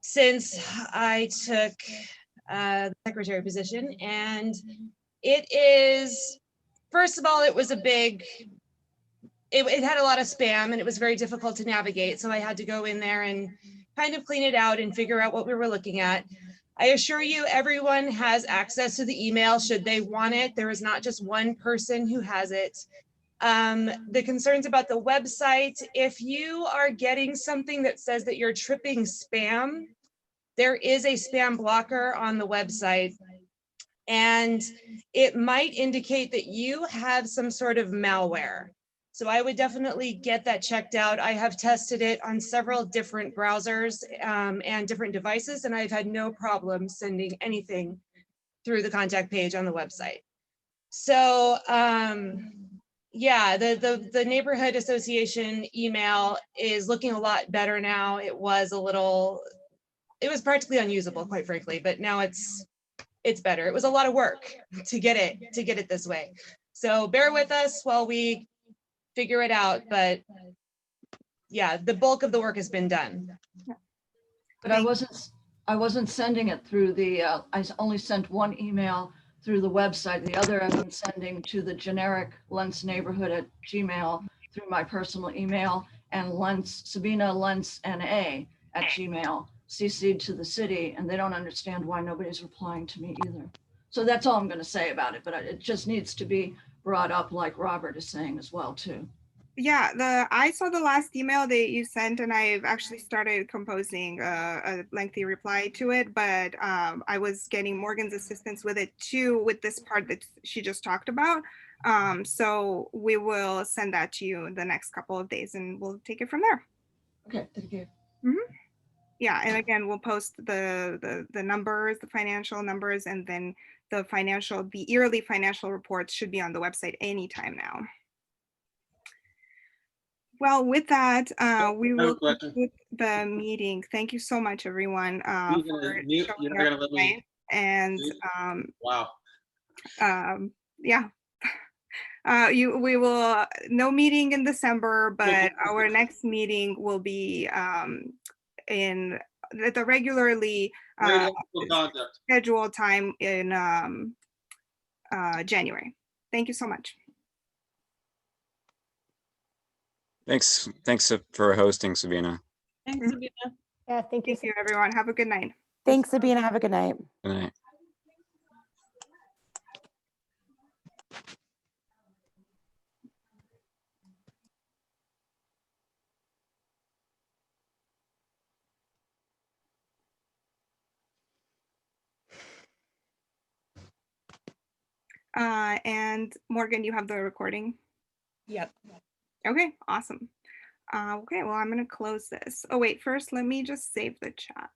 since I took the secretary position, and It is, first of all, it was a big, it had a lot of spam and it was very difficult to navigate. So I had to go in there and kind of clean it out and figure out what we were looking at. I assure you, everyone has access to the email should they want it. There is not just one person who has it. The concerns about the website, if you are getting something that says that you're tripping spam, there is a spam blocker on the website, and it might indicate that you have some sort of malware. So I would definitely get that checked out. I have tested it on several different browsers and different devices, and I've had no problem sending anything through the contact page on the website. So yeah, the neighborhood association email is looking a lot better now. It was practically unusable, quite frankly, but now it's better. It was a lot of work to get it this way. So bear with us while we figure it out, but yeah, the bulk of the work has been done. But I wasn't sending it through the, I only sent one email through the website. The other I've been sending to the generic Lents Neighborhood at Gmail through my personal email, and Sabina Lents NA at Gmail, CC'd to the city, and they don't understand why nobody's replying to me either. So that's all I'm going to say about it, but it just needs to be brought up, like Robert is saying as well too. Yeah, I saw the last email that you sent, and I've actually started composing a lengthy reply to it, but I was getting Morgan's assistance with it too, with this part that she just talked about. So we will send that to you in the next couple of days, and we'll take it from there. Okay, thank you. Mm-hmm. Yeah, and again, we'll post the numbers, the financial numbers, and then the yearly financial reports should be on the website anytime now. Well, with that, we will conclude the meeting. Thank you so much, everyone, for showing up tonight. And wow. Yeah, we will no meeting in December, but our next meeting will be in the regularly scheduled time in January. Thank you so much. Thanks for hosting, Sabina. Thanks, Sabina. Yeah, thank you everyone. Have a good night. Thanks, Sabina. Have a good night. Good night. And Morgan, you have the recording? Yep. Okay, awesome. Okay, well, I'm going to close this. Oh, wait, first, let me just save the chat.